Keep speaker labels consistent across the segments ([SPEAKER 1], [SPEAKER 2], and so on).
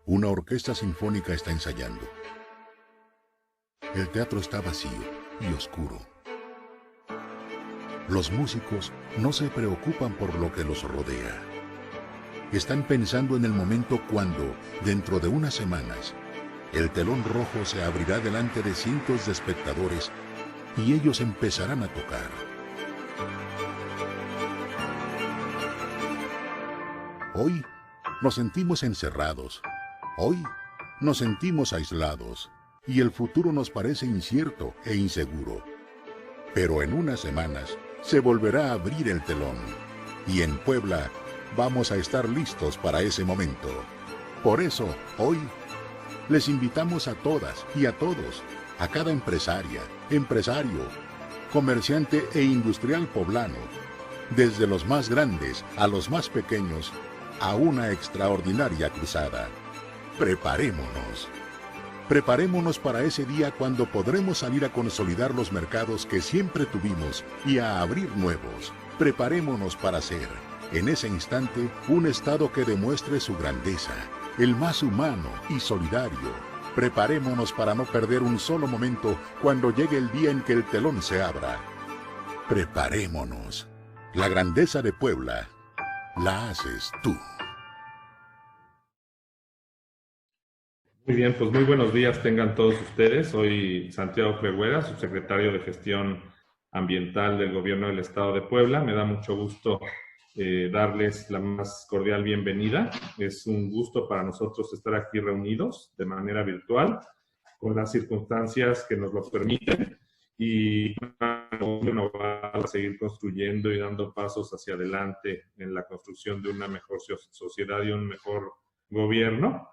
[SPEAKER 1] Una orquesta sinfónica está ensayando. El teatro está vacío y oscuro. Los músicos no se preocupan por lo que los rodea. Están pensando en el momento cuando, dentro de unas semanas, el telón rojo se abrirá delante de cientos de espectadores y ellos empezarán a tocar. Hoy nos sentimos encerrados. Hoy nos sentimos aislados y el futuro nos parece incierto e inseguro. Pero en unas semanas se volverá a abrir el telón y en Puebla vamos a estar listos para ese momento. Por eso, hoy les invitamos a todas y a todos, a cada empresaria, empresario, comerciante e industrial poblano, desde los más grandes a los más pequeños, a una extraordinaria cruzada. Preparémonos. Preparémonos para ese día cuando podremos salir a consolidar los mercados que siempre tuvimos y a abrir nuevos. Preparémonos para ser, en ese instante, un Estado que demuestre su grandeza, el más humano y solidario. Preparémonos para no perder un solo momento cuando llegue el día en que el telón se abra. Preparémonos. La grandeza de Puebla la haces tú.
[SPEAKER 2] Muy bien, pues muy buenos días tengan todos ustedes. Soy Santiago Ferreira, subsecretario de Gestión Ambiental del Gobierno del Estado de Puebla. Me da mucho gusto darles la más cordial bienvenida. Es un gusto para nosotros estar aquí reunidos de manera virtual, con las circunstancias que nos lo permiten, y bueno, va a seguir construyendo y dando pasos hacia adelante en la construcción de una mejor sociedad y un mejor gobierno.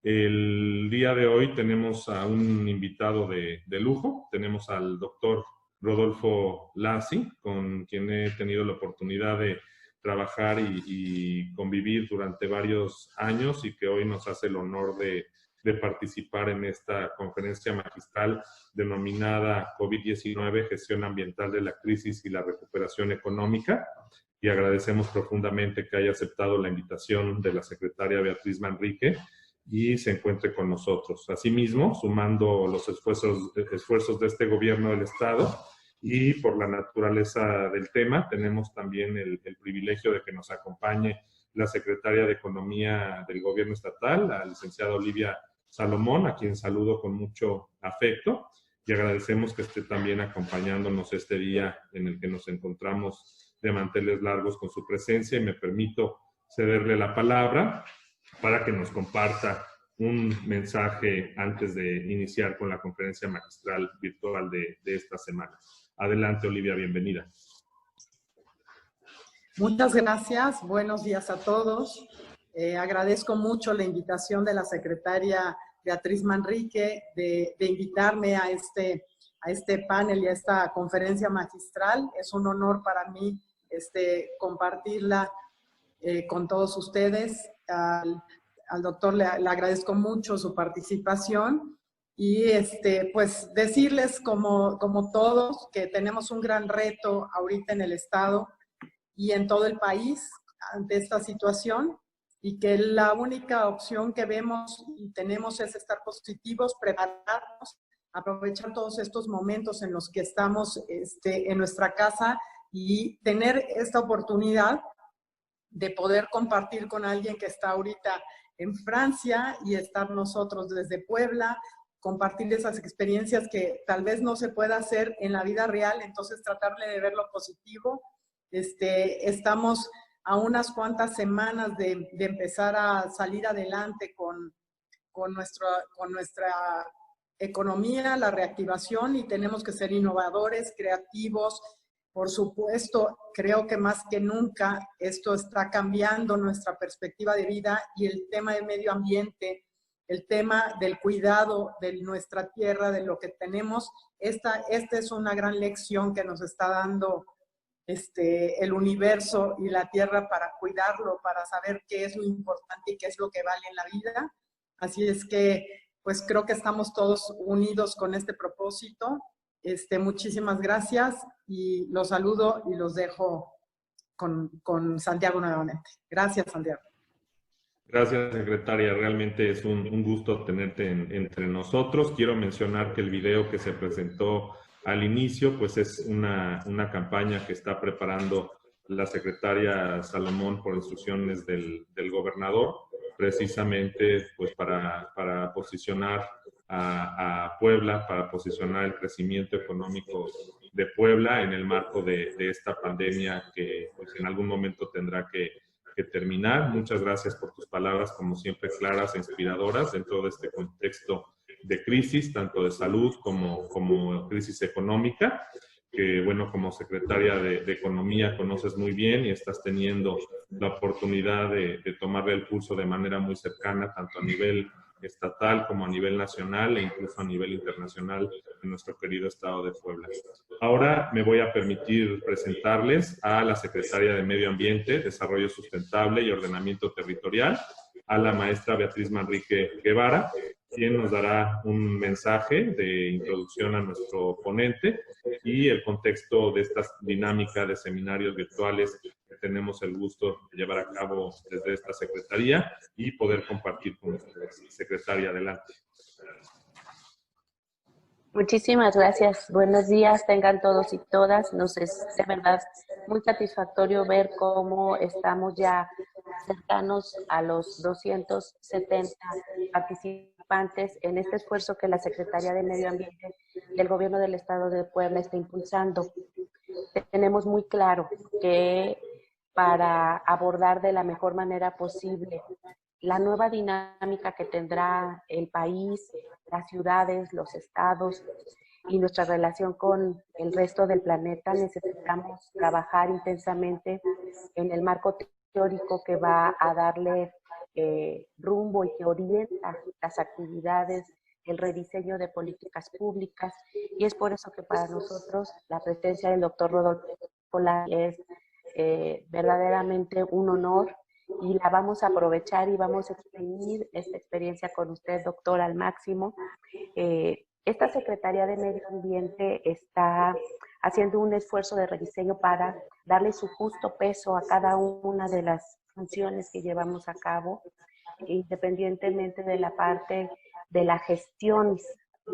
[SPEAKER 2] El día de hoy tenemos a un invitado de lujo. Tenemos al doctor Rodolfo Lassi, con quien he tenido la oportunidad de trabajar y convivir durante varios años, y que hoy nos hace el honor de participar en esta conferencia magistral denominada COVID-19, Gestión Ambiental de la Crisis y la Recuperación Económica. Y agradecemos profundamente que haya aceptado la invitación de la secretaria Beatriz Manrique y se encuentre con nosotros. Asimismo, sumando los esfuerzos de este gobierno del Estado, y por la naturaleza del tema, tenemos también el privilegio de que nos acompañe la secretaria de Economía del Gobierno Estatal, la licenciada Olivia Salomón, a quien saludo con mucho afecto, y agradecemos que esté también acompañándonos este día en el que nos encontramos de manteles largos con su presencia, y me permito cederle la palabra para que nos comparta un mensaje antes de iniciar con la conferencia magistral virtual de esta semana. Adelante, Olivia, bienvenida.
[SPEAKER 3] Muchas gracias, buenos días a todos. Agradezco mucho la invitación de la secretaria Beatriz Manrique de invitarme a este panel y a esta conferencia magistral. Es un honor para mí compartirla con todos ustedes. Al doctor le agradezco mucho su participación y pues decirles como todos que tenemos un gran reto ahorita en el Estado y en todo el país ante esta situación, y que la única opción que vemos y tenemos es estar positivos, prepararnos, aprovechar todos estos momentos en los que estamos en nuestra casa y tener esta oportunidad de poder compartir con alguien que está ahorita en Francia y estar nosotros desde Puebla, compartir esas experiencias que tal vez no se pueda hacer en la vida real, entonces tratarle de ver lo positivo. Estamos a unas cuantas semanas de empezar a salir adelante con nuestra economía, la reactivación, y tenemos que ser innovadores, creativos. Por supuesto, creo que más que nunca esto está cambiando nuestra perspectiva de vida, y el tema del medio ambiente, el tema del cuidado de nuestra tierra, de lo que tenemos, esta es una gran lección que nos está dando el universo y la tierra para cuidarlo, para saber qué es lo importante y qué es lo que vale en la vida. Así es que, pues creo que estamos todos unidos con este propósito. Muchísimas gracias y los saludo y los dejo con Santiago nuevamente. Gracias, Santiago.
[SPEAKER 2] Gracias, secretaria. Realmente es un gusto tenerte entre nosotros. Quiero mencionar que el video que se presentó al inicio, pues es una campaña que está preparando la secretaria Salomón por instrucciones del gobernador, precisamente pues para posicionar a Puebla, para posicionar el crecimiento económico de Puebla en el marco de esta pandemia que pues en algún momento tendrá que terminar. Muchas gracias por tus palabras, como siempre, claras e inspiradoras dentro de este contexto de crisis, tanto de salud como crisis económica, que bueno, como secretaria de Economía conoces muy bien y estás teniendo la oportunidad de tomarle el pulso de manera muy cercana, tanto a nivel estatal como a nivel nacional e incluso a nivel internacional en nuestro querido estado de Puebla. Ahora me voy a permitir presentarles a la secretaria de Medio Ambiente, Desarrollo Sustentable y Ordenamiento Territorial, a la maestra Beatriz Manrique Guevara, quien nos dará un mensaje de introducción a nuestro ponente y el contexto de esta dinámica de seminarios virtuales que tenemos el gusto de llevar a cabo desde esta secretaría y poder compartir con ustedes. Secretaria, adelante.
[SPEAKER 4] Muchísimas gracias. Buenos días, tengan todos y todas. Nos es de verdad muy satisfactorio ver cómo estamos ya cercanos a los 270 participantes en este esfuerzo que la Secretaría de Medio Ambiente del Gobierno del Estado de Puebla está impulsando. Tenemos muy claro que para abordar de la mejor manera posible la nueva dinámica que tendrá el país, las ciudades, los estados y nuestra relación con el resto del planeta, necesitamos trabajar intensamente en el marco teórico que va a darle rumbo y que orienta las actividades, el rediseño de políticas públicas, y es por eso que para nosotros la presencia del doctor Rodolfo Pola es verdaderamente un honor, y la vamos a aprovechar y vamos a exprimir esta experiencia con usted, doctor, al máximo. Esta Secretaría de Medio Ambiente está haciendo un esfuerzo de rediseño para darle su justo peso a cada una de las funciones que llevamos a cabo, independientemente de la parte de la gestión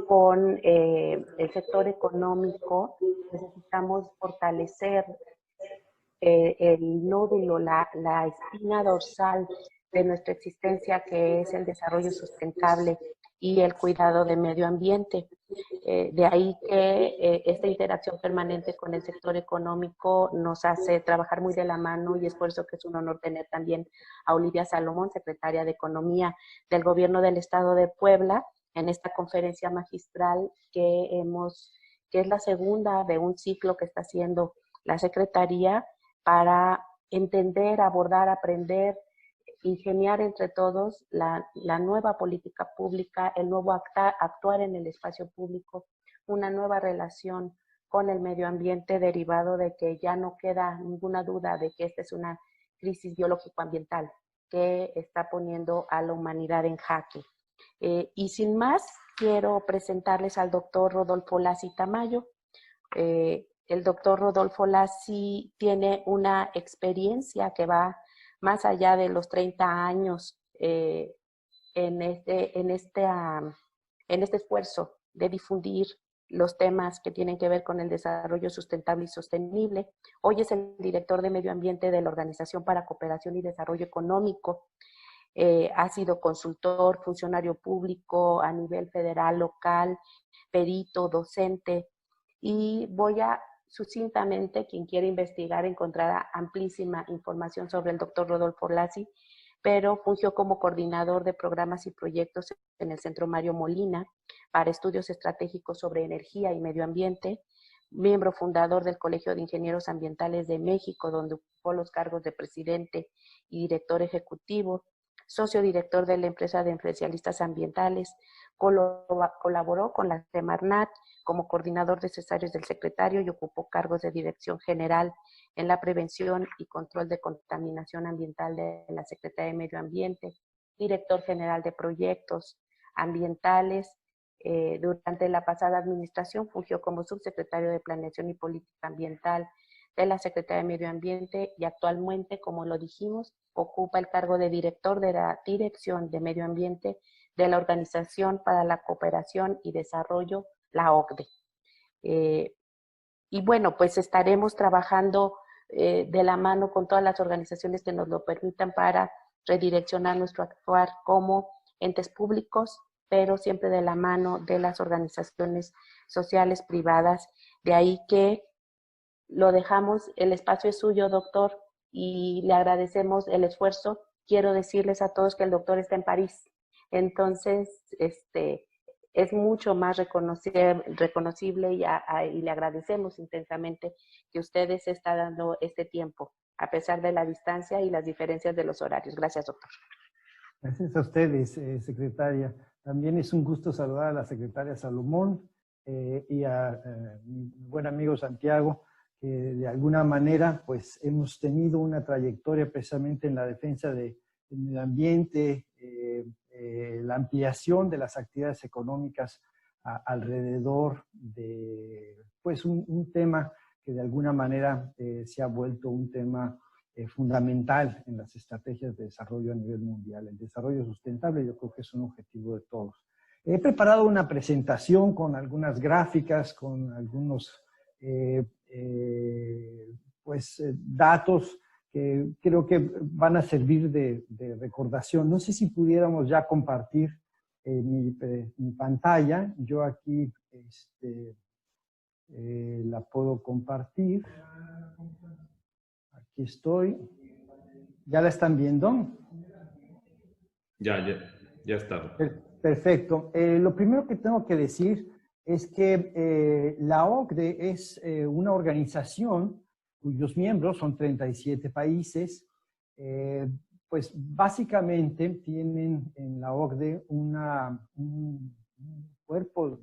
[SPEAKER 4] con el sector económico. Necesitamos fortalecer el nódulo, la espina dorsal de nuestra existencia, que es el desarrollo sustentable y el cuidado de medio ambiente. De ahí que esta interacción permanente con el sector económico nos hace trabajar muy de la mano, y es por eso que es un honor tener también a Olivia Salomón, secretaria de Economía del Gobierno del Estado de Puebla, en esta conferencia magistral que es la segunda de un ciclo que está haciendo la Secretaría para entender, abordar, aprender, ingeniar entre todos la nueva política pública, el nuevo actuar en el espacio público, una nueva relación con el medio ambiente, derivado de que ya no queda ninguna duda de que esta es una crisis biológico-ambiental que está poniendo a la humanidad en jaque. Y sin más, quiero presentarles al doctor Rodolfo Lassi Tamayo. El doctor Rodolfo Lassi tiene una experiencia que va más allá de los 30 años en este esfuerzo de difundir los temas que tienen que ver con el desarrollo sustentable y sostenible. Hoy es el director de Medio Ambiente de la Organización para Cooperación y Desarrollo Económico. Ha sido consultor, funcionario público a nivel federal, local, perito, docente, y voy a sucintamente, quien quiera investigar encontrará amplísima información sobre el doctor Rodolfo Lassi, pero fungió como coordinador de programas y proyectos en el Centro Mario Molina para estudios estratégicos sobre energía y medio ambiente, miembro fundador del Colegio de Ingenieros Ambientales de México, donde ocupó los cargos de presidente y director ejecutivo, socio director de la empresa de especialistas ambientales, colaboró con la Semarnat como coordinador de cesarios del secretario y ocupó cargos de dirección general en la prevención y control de contaminación ambiental de la Secretaría de Medio Ambiente, director general de proyectos ambientales. Durante la pasada administración fungió como subsecretario de Planeación y Política Ambiental de la Secretaría de Medio Ambiente y actualmente, como lo dijimos, ocupa el cargo de director de la Dirección de Medio Ambiente de la Organización para la Cooperación y Desarrollo, la OCDE. Y bueno, pues estaremos trabajando de la mano con todas las organizaciones que nos lo permitan para redireccionar nuestro actuar como entes públicos, pero siempre de la mano de las organizaciones sociales privadas. De ahí que lo dejamos, el espacio es suyo, doctor, y le agradecemos el esfuerzo. Quiero decirles a todos que el doctor está en París, entonces es mucho más reconocible y le agradecemos intensamente que ustedes está dando este tiempo, a pesar de la distancia y las diferencias de los horarios. Gracias, doctor.
[SPEAKER 5] Gracias a ustedes, secretaria. También es un gusto saludar a la secretaria Salomón y a mi buen amigo Santiago, que de alguna manera pues hemos tenido una trayectoria precisamente en la defensa del medio ambiente, la ampliación de las actividades económicas alrededor de pues un tema que de alguna manera se ha vuelto un tema fundamental en las estrategias de desarrollo a nivel mundial. El desarrollo sustentable yo creo que es un objetivo de todos. He preparado una presentación con algunas gráficas, con algunos datos que creo que van a servir de recordación. No sé si pudiéramos ya compartir mi pantalla. Yo aquí la puedo compartir. Aquí estoy. ¿Ya la están viendo?
[SPEAKER 2] Ya está.
[SPEAKER 5] Perfecto. Lo primero que tengo que decir es que la OCDE es una organización cuyos miembros son 37 países. Pues básicamente tienen en la OCDE un cuerpo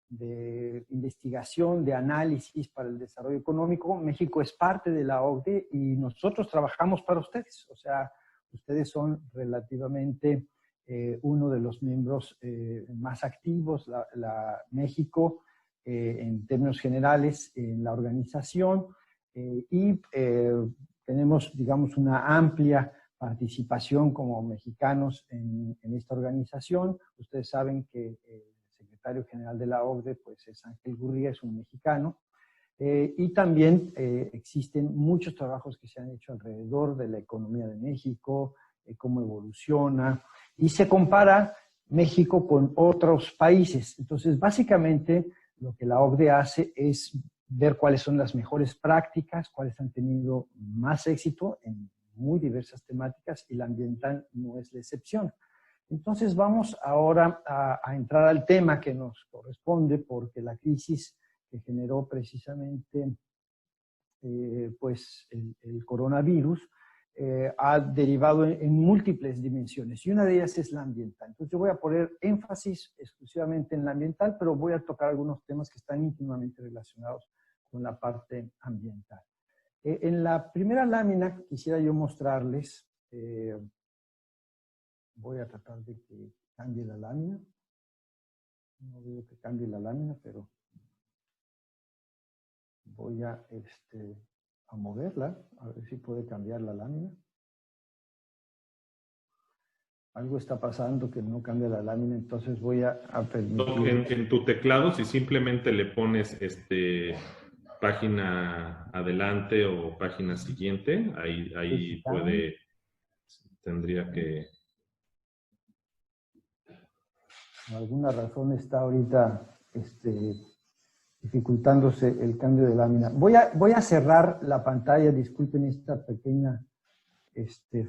[SPEAKER 5] de investigación, de análisis para el desarrollo económico. México es parte de la OCDE y nosotros trabajamos para ustedes. O sea, ustedes son relativamente uno de los miembros más activos, México, en términos generales, en la organización. Y tenemos, digamos, una amplia participación como mexicanos en esta organización. Ustedes saben que secretario general de la OCDE, pues es Ángel Gurría, es un mexicano, y también existen muchos trabajos que se han hecho alrededor de la economía de México, cómo evoluciona, y se compara México con otros países. Entonces, básicamente, lo que la OCDE hace es ver cuáles son las mejores prácticas, cuáles han tenido más éxito en muy diversas temáticas, y la ambiental no es la excepción. Entonces vamos ahora a entrar al tema que nos corresponde, porque la crisis que generó precisamente pues el coronavirus ha derivado en múltiples dimensiones, y una de ellas es la ambiental. Entonces yo voy a poner énfasis exclusivamente en la ambiental, pero voy a tocar algunos temas que están íntimamente relacionados con la parte ambiental. En la primera lámina quisiera yo mostrarles... voy a tratar de que cambie la lámina. No veo que cambie la lámina, pero voy a moverla, a ver si puede cambiar la lámina. Algo está pasando que no cambia la lámina, entonces voy a permitir...
[SPEAKER 2] En tu teclado, si simplemente le pones página adelante o página siguiente, ahí puede, tendría que...
[SPEAKER 5] Por alguna razón está ahorita dificultándose el cambio de lámina. Voy a cerrar la pantalla, disculpen esta pequeña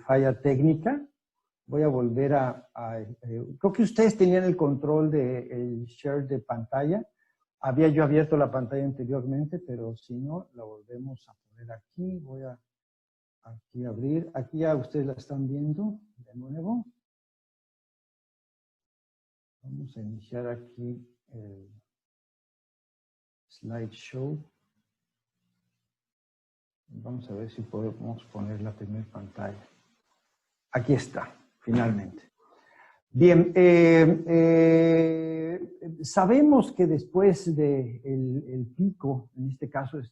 [SPEAKER 5] falla técnica. Voy a volver creo que ustedes tenían el control del share de pantalla. Había yo abierto la pantalla anteriormente, pero si no, la volvemos a poner aquí. Voy a aquí abrir. Aquí ya ustedes la están viendo de nuevo. Vamos a iniciar aquí el slideshow. Vamos a ver si podemos poner la primera pantalla. Aquí está, finalmente. Bien, sabemos que después del el pico, en este caso es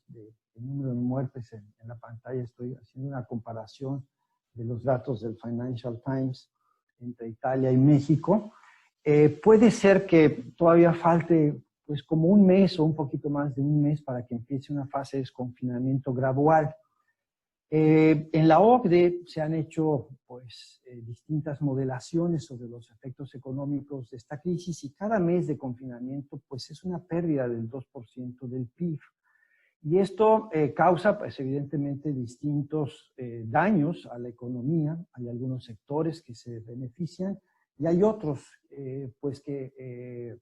[SPEAKER 5] el número de muertes en la pantalla, estoy haciendo una comparación de los datos del Financial Times entre Italia y México, puede ser que todavía falte pues como un mes o un poquito más de un mes para que empiece una fase de desconfinamiento gradual. En la OCDE se han hecho pues, distintas modelaciones sobre los efectos económicos de esta crisis y cada mes de confinamiento pues, es una pérdida del 2% del PIB. Y esto causa pues, evidentemente distintos daños a la economía. Hay algunos sectores que se benefician y hay otros pues, que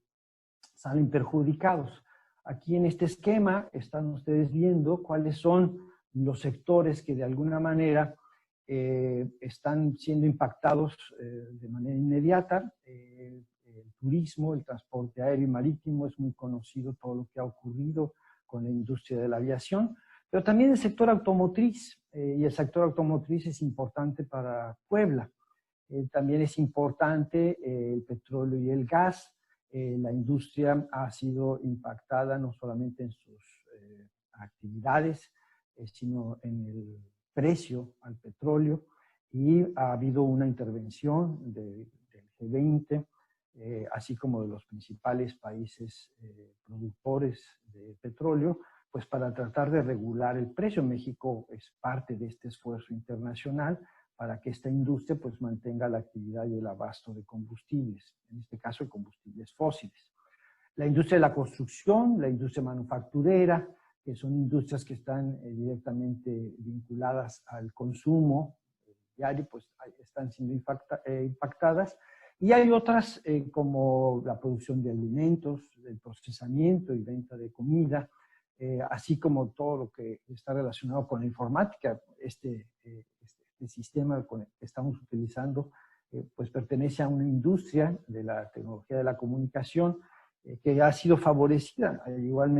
[SPEAKER 5] salen perjudicados. Aquí en este esquema están ustedes viendo cuáles son los sectores que de alguna manera están siendo impactados de manera inmediata. El turismo, el transporte aéreo y marítimo, es muy conocido todo lo que ha ocurrido con la industria de la aviación, pero también el sector automotriz, y el sector automotriz es importante para Puebla. También es importante el petróleo y el gas. La industria ha sido impactada no solamente en sus actividades, sino en el precio al petróleo, y ha habido una intervención del G20, así como de los principales países productores de petróleo, pues para tratar de regular el precio. México es parte de este esfuerzo internacional para que esta industria pues mantenga la actividad y el abasto de combustibles, en este caso de combustibles fósiles. La industria de la construcción, la industria manufacturera, que son industrias que están directamente vinculadas al consumo diario, pues están siendo impactadas. Y hay otras como la producción de alimentos, el procesamiento y venta de comida, así como todo lo que está relacionado con la informática. Este sistema con el que estamos utilizando pues pertenece a una industria de la tecnología de la comunicación que ha sido favorecida. Al igual,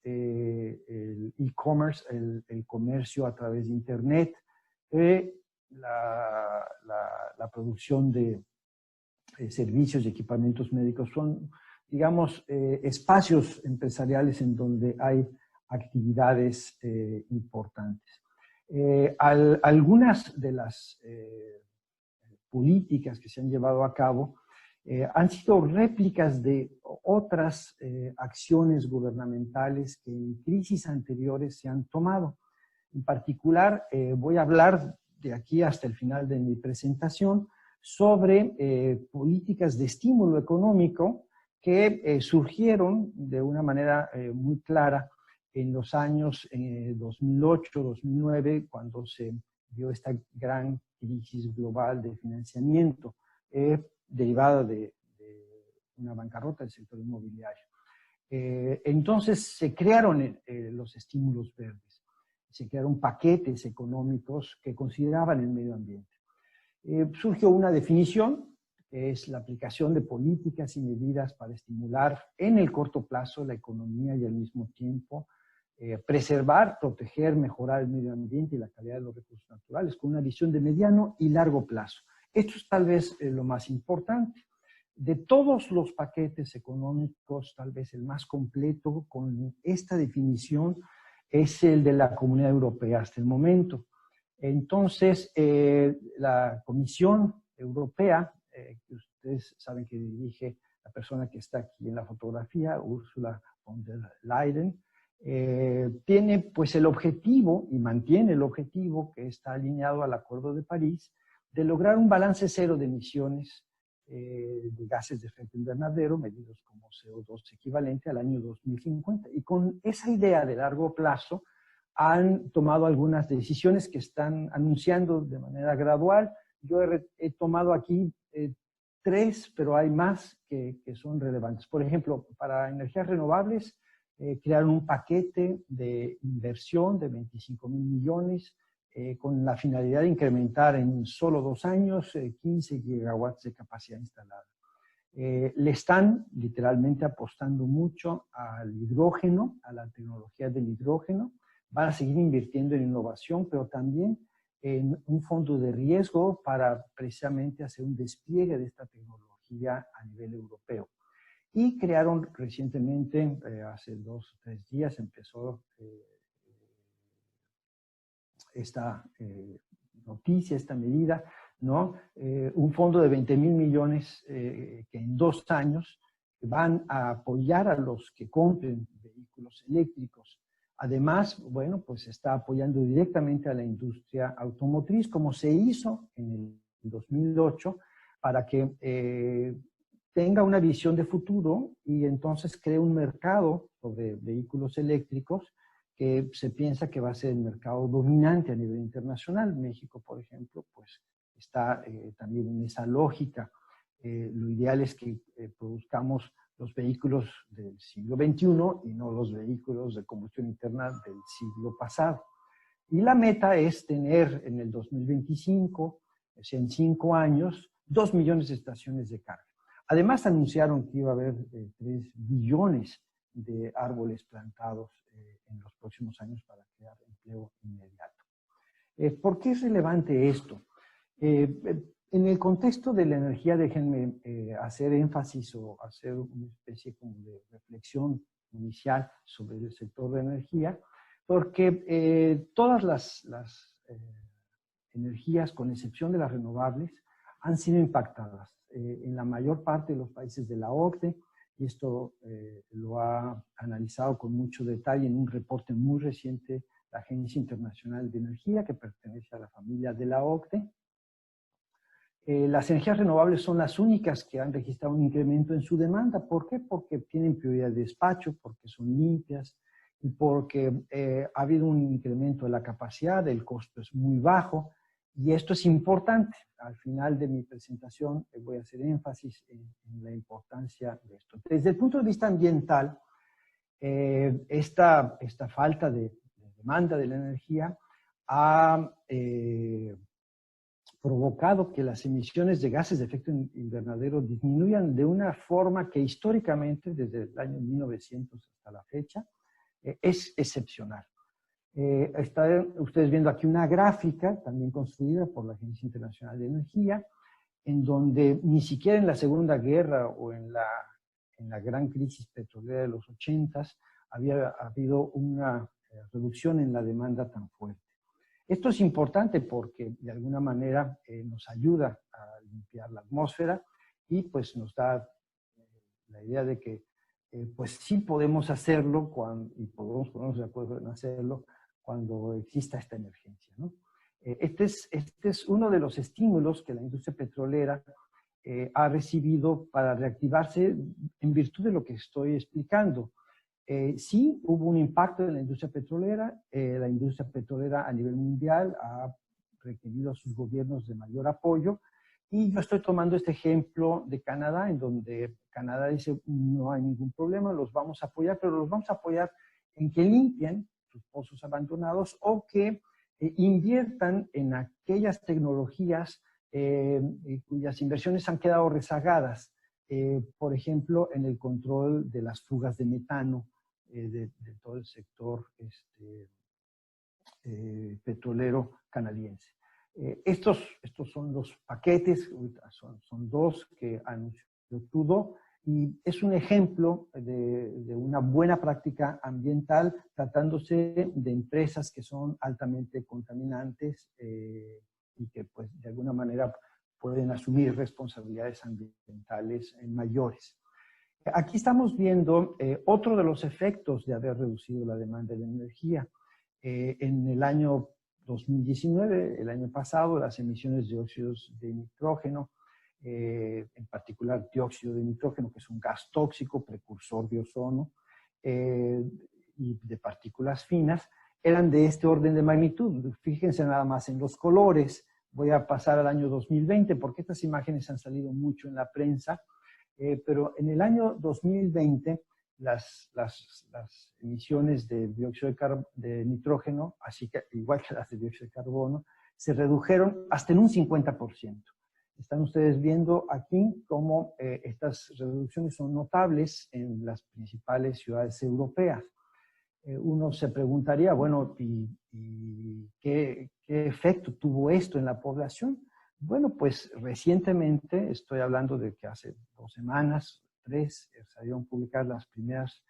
[SPEAKER 5] el e-commerce, el comercio a través de Internet, la producción de servicios y equipamientos médicos son, digamos, espacios empresariales en donde hay actividades importantes. Algunas de las políticas que se han llevado a cabo han sido réplicas de otras acciones gubernamentales que en crisis anteriores se han tomado. En particular, voy a hablar de aquí hasta el final de mi presentación sobre políticas de estímulo económico que surgieron de una manera muy clara en los años 2008-2009, cuando se dio esta gran crisis global de financiamiento derivada de una bancarrota del sector inmobiliario. Entonces se crearon los estímulos verdes, se crearon paquetes económicos que consideraban el medio ambiente. Surgió una definición, que es la aplicación de políticas y medidas para estimular en el corto plazo la economía y al mismo tiempo preservar, proteger, mejorar el medio ambiente y la calidad de los recursos naturales con una visión de mediano y largo plazo. Esto es tal vez lo más importante. De todos los paquetes económicos, tal vez el más completo con esta definición es el de la Comunidad Europea hasta el momento. Entonces, la Comisión Europea, que ustedes saben que dirige la persona que está aquí en la fotografía, Ursula von der Leyen, tiene pues el objetivo, y mantiene el objetivo que está alineado al Acuerdo de París, de lograr un balance cero de emisiones de gases de efecto invernadero, medidos como CO2 equivalente al año 2050. Y con esa idea de largo plazo han tomado algunas decisiones que están anunciando de manera gradual. Yo he tomado aquí 3, pero hay más que son relevantes. Por ejemplo, para energías renovables, crearon un paquete de inversión de 25,000 millones con la finalidad de incrementar en solo 2 años 15 gigawatts de capacidad instalada. Le están literalmente apostando mucho al hidrógeno, a la tecnología del hidrógeno. Van a seguir invirtiendo en innovación, pero también en un fondo de riesgo para precisamente hacer un despliegue de esta tecnología. energía a nivel europeo. Y crearon recientemente, hace 2 o 3 días, empezó esta noticia, esta medida, ¿no? Un fondo de 20,000 millones que en 2 años van a apoyar a los que compren vehículos eléctricos. Además, bueno, pues está apoyando directamente a la industria automotriz, como se hizo en el 2008, para que tenga una visión de futuro y entonces cree un mercado sobre vehículos eléctricos que se piensa que va a ser el mercado dominante a nivel internacional. México, por ejemplo, pues está también en esa lógica. Lo ideal es que produzcamos los vehículos del siglo XXI y no los vehículos de combustión interna del siglo pasado. Y la meta es tener en el 2025, es en 5 años, 2 millones de estaciones de carga. Además anunciaron que iba a haber 3 billones de árboles plantados en los próximos años para crear empleo inmediato. ¿Por qué es relevante esto? En el contexto de la energía, déjenme hacer énfasis o hacer una especie como de reflexión inicial sobre el sector de energía, porque todas las energías, con excepción de las renovables, han sido impactadas en la mayor parte de los países de la OCDE, y esto lo ha analizado con mucho detalle en un reporte muy reciente la Agencia Internacional de Energía, que pertenece a la familia de la OCDE. Las energías renovables son las únicas que han registrado un incremento en su demanda. ¿Por qué? Porque tienen prioridad de despacho, porque son limpias y porque ha habido un incremento de la capacidad, el costo es muy bajo y esto es importante. Al final de mi presentación voy a hacer énfasis en la importancia de esto. Desde el punto de vista ambiental, esta falta de demanda de la energía ha provocado que las emisiones de gases de efecto invernadero disminuyan de una forma que históricamente, desde el año 1900 hasta la fecha, es excepcional. Están ustedes viendo aquí una gráfica, también construida por la Agencia Internacional de Energía, en donde ni siquiera en la Segunda Guerra o en la gran crisis petrolera de los 80s había habido una reducción en la demanda tan fuerte. Esto es importante porque de alguna manera nos ayuda a limpiar la atmósfera y pues nos da la idea de que pues sí podemos hacerlo y podemos ponernos de acuerdo en hacerlo cuando exista esta emergencia, ¿no? Este es uno de los estímulos que la industria petrolera ha recibido para reactivarse en virtud de lo que estoy explicando. Sí, hubo un impacto en la industria petrolera. La industria petrolera a nivel mundial ha requerido a sus gobiernos de mayor apoyo. Y yo estoy tomando este ejemplo de Canadá, en donde Canadá dice, no hay ningún problema, los vamos a apoyar, pero los vamos a apoyar en que limpien sus pozos abandonados o que inviertan en aquellas tecnologías cuyas inversiones han quedado rezagadas. Por ejemplo, en el control de las fugas de metano de todo el sector petrolero canadiense. Estos son los paquetes, son 2 que anunció Trudeau, y es un ejemplo de una buena práctica ambiental tratándose de empresas que son altamente contaminantes y que pues de alguna manera pueden asumir responsabilidades ambientales mayores. Aquí estamos viendo otro de los efectos de haber reducido la demanda de energía. En el año 2019, el año pasado, las emisiones de óxidos de nitrógeno, en particular dióxido de nitrógeno, que es un gas tóxico, precursor de ozono, y de partículas finas, eran de este orden de magnitud. Fíjense nada más en los colores. Voy a pasar al año 2020 porque estas imágenes han salido mucho en la prensa, pero en el año 2020 las emisiones de dióxido de nitrógeno, así que igual que las de dióxido de carbono, se redujeron hasta en un 50%. Están ustedes viendo aquí cómo estas reducciones son notables en las principales ciudades europeas. Uno se preguntaría, bueno, ¿y qué efecto tuvo esto en la población? Bueno, pues recientemente, estoy hablando de que hace 2 semanas, 3, salieron publicadas las primeras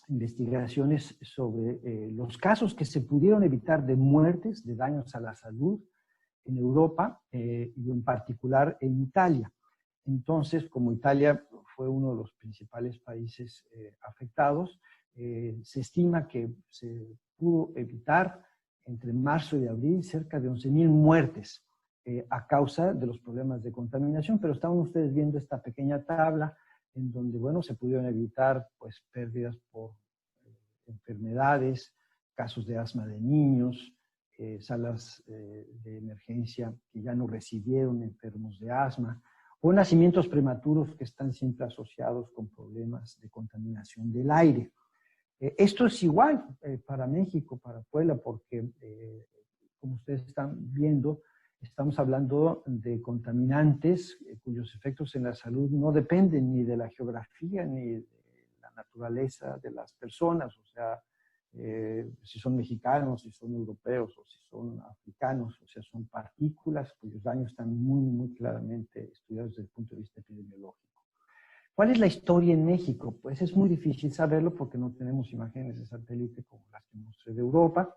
[SPEAKER 5] investigaciones sobre los casos que se pudieron evitar de muertes, de daños a la salud en Europa y en particular en Italia. Entonces, como Italia fue uno de los principales países afectados, se estima que se pudo evitar entre marzo y abril cerca de 11,000 muertes a causa de los problemas de contaminación, pero estaban ustedes viendo esta pequeña tabla en donde, bueno, se pudieron evitar pues pérdidas por enfermedades, casos de asma de niños, salas de emergencia que ya no recibieron enfermos de asma, o nacimientos prematuros que están siempre asociados con problemas de contaminación del aire. Esto es igual para México, para Puebla, porque como ustedes están viendo, estamos hablando de contaminantes cuyos efectos en la salud no dependen ni de la geografía ni de la naturaleza de las personas, o sea, si son mexicanos, si son europeos o si son africanos, o sea, son partículas cuyos daños están muy, muy claramente estudiados desde el punto de vista epidemiológico. ¿Cuál es la historia en México? Pues es muy difícil saberlo porque no tenemos imágenes de satélite como las que mostré de Europa,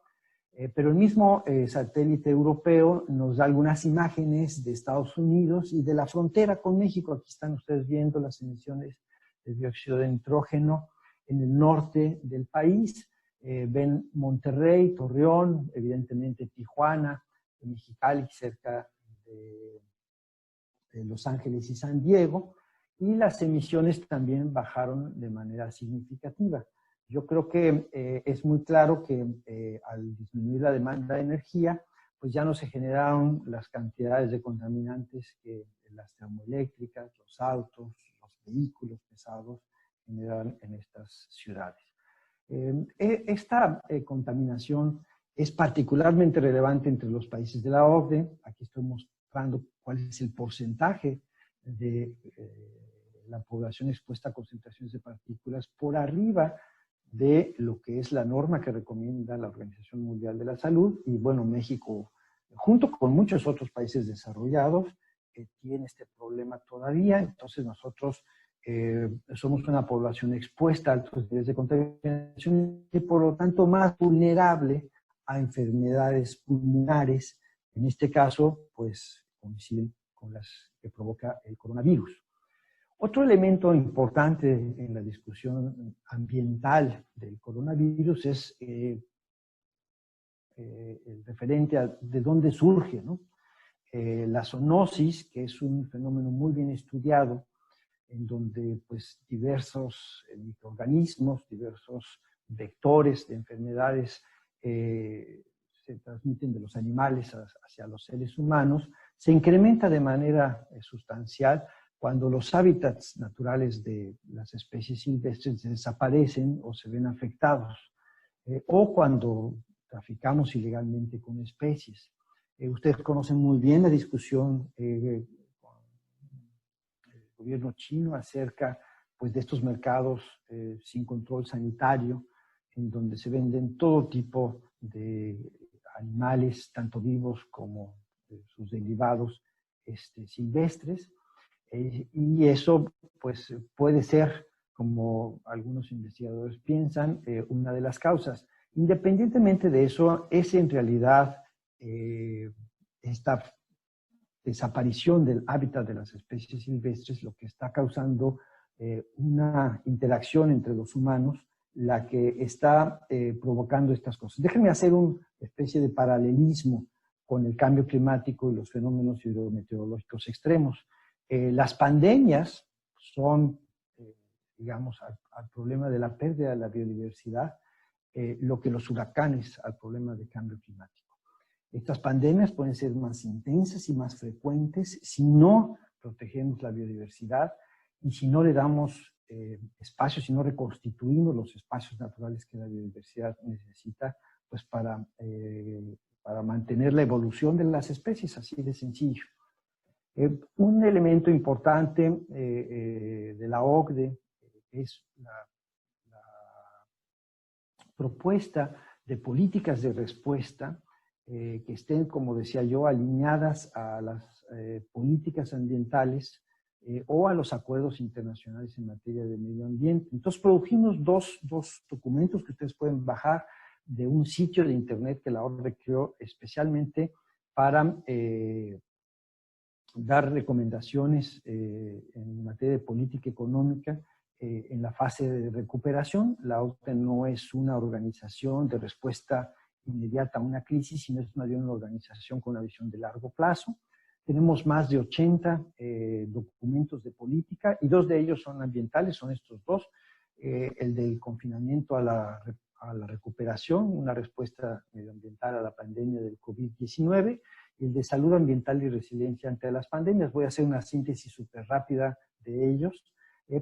[SPEAKER 5] pero el mismo satélite europeo nos da algunas imágenes de Estados Unidos y de la frontera con México. Aquí están ustedes viendo las emisiones de dióxido de nitrógeno en el norte del país. Ven Monterrey, Torreón, evidentemente Tijuana, Mexicali, cerca de Los Ángeles y San Diego, y las emisiones también bajaron de manera significativa. Yo creo que es muy claro que al disminuir la demanda de energía, pues ya no se generaron las cantidades de contaminantes que las termoeléctricas, los autos, los vehículos pesados generan en estas ciudades. Esta contaminación es particularmente relevante entre los países de la OCDE. Aquí estoy mostrando cuál es el porcentaje de la población expuesta a concentraciones de partículas por arriba de lo que es la norma que recomienda la Organización Mundial de la Salud. Y bueno, México, junto con muchos otros países desarrollados, tiene este problema todavía. Entonces nosotros somos una población expuesta a altos niveles de contaminación y por lo tanto más vulnerable a enfermedades pulmonares. En este caso, pues coinciden con las que provoca el coronavirus. Otro elemento importante en la discusión ambiental del coronavirus es el referente a de dónde surge, ¿no? La zoonosis, que es un fenómeno muy bien estudiado, en donde pues diversos microorganismos, diversos vectores de enfermedades se transmiten de los animales hacia los seres humanos, se incrementa de manera sustancial cuando los hábitats naturales de las especies silvestres desaparecen o se ven afectados, o cuando traficamos ilegalmente con especies. Ustedes conocen muy bien la discusión con el gobierno chino acerca pues, de estos mercados sin control sanitario, en donde se venden todo tipo de animales, tanto vivos como sus derivados silvestres. Y eso pues, puede ser, como algunos investigadores piensan, una de las causas. Independientemente de eso, es en realidad esta desaparición del hábitat de las especies silvestres lo que está causando una interacción entre los humanos, la que está provocando estas cosas. Déjenme hacer una especie de paralelismo con el cambio climático y los fenómenos hidrometeorológicos extremos. Las pandemias son, digamos, al problema de la pérdida de la biodiversidad, lo que los huracanes al problema de cambio climático. Estas pandemias pueden ser más intensas y más frecuentes si no protegemos la biodiversidad y si no le damos espacios, si no reconstituimos los espacios naturales que la biodiversidad necesita, pues para mantener la evolución de las especies, así de sencillo. Un elemento importante de la OCDE es la propuesta de políticas de respuesta que estén, como decía yo, alineadas a las políticas ambientales o a los acuerdos internacionales en materia de medio ambiente. Entonces produjimos dos documentos que ustedes pueden bajar de un sitio de internet que la OCDE creó especialmente para dar recomendaciones en materia de política económica en la fase de recuperación. La OCDE no es una organización de respuesta inmediata a una crisis, sino es más bien una organización con una visión de largo plazo. Tenemos más de 80 documentos de política y 2 de ellos son ambientales, son estos 2. El del confinamiento a la recuperación, una respuesta medioambiental a la pandemia del COVID-19, y el de salud ambiental y resiliencia ante las pandemias. Voy a hacer una síntesis súper rápida de ellos,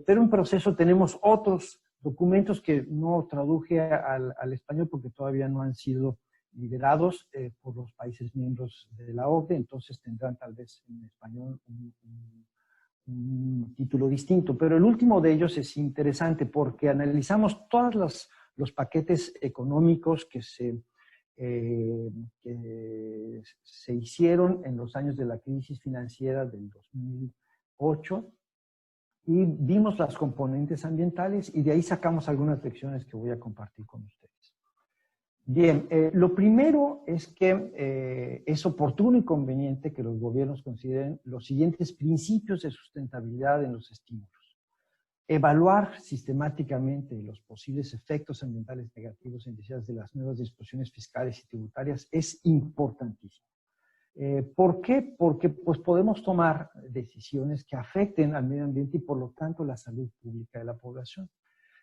[SPEAKER 5] pero en proceso tenemos otros documentos que no traduje al español porque todavía no han sido liberados por los países miembros de la OCDE, entonces tendrán tal vez en español un título distinto. Pero el último de ellos es interesante porque analizamos todos los paquetes económicos que se hicieron en los años de la crisis financiera del 2008 y vimos las componentes ambientales y de ahí sacamos algunas lecciones que voy a compartir con ustedes. Bien, lo primero es que es oportuno y conveniente que los gobiernos consideren los siguientes principios de sustentabilidad en los estímulos. Evaluar sistemáticamente los posibles efectos ambientales negativos iniciados de las nuevas disposiciones fiscales y tributarias es importantísimo. ¿Por qué? Porque pues, podemos tomar decisiones que afecten al medio ambiente y por lo tanto la salud pública de la población.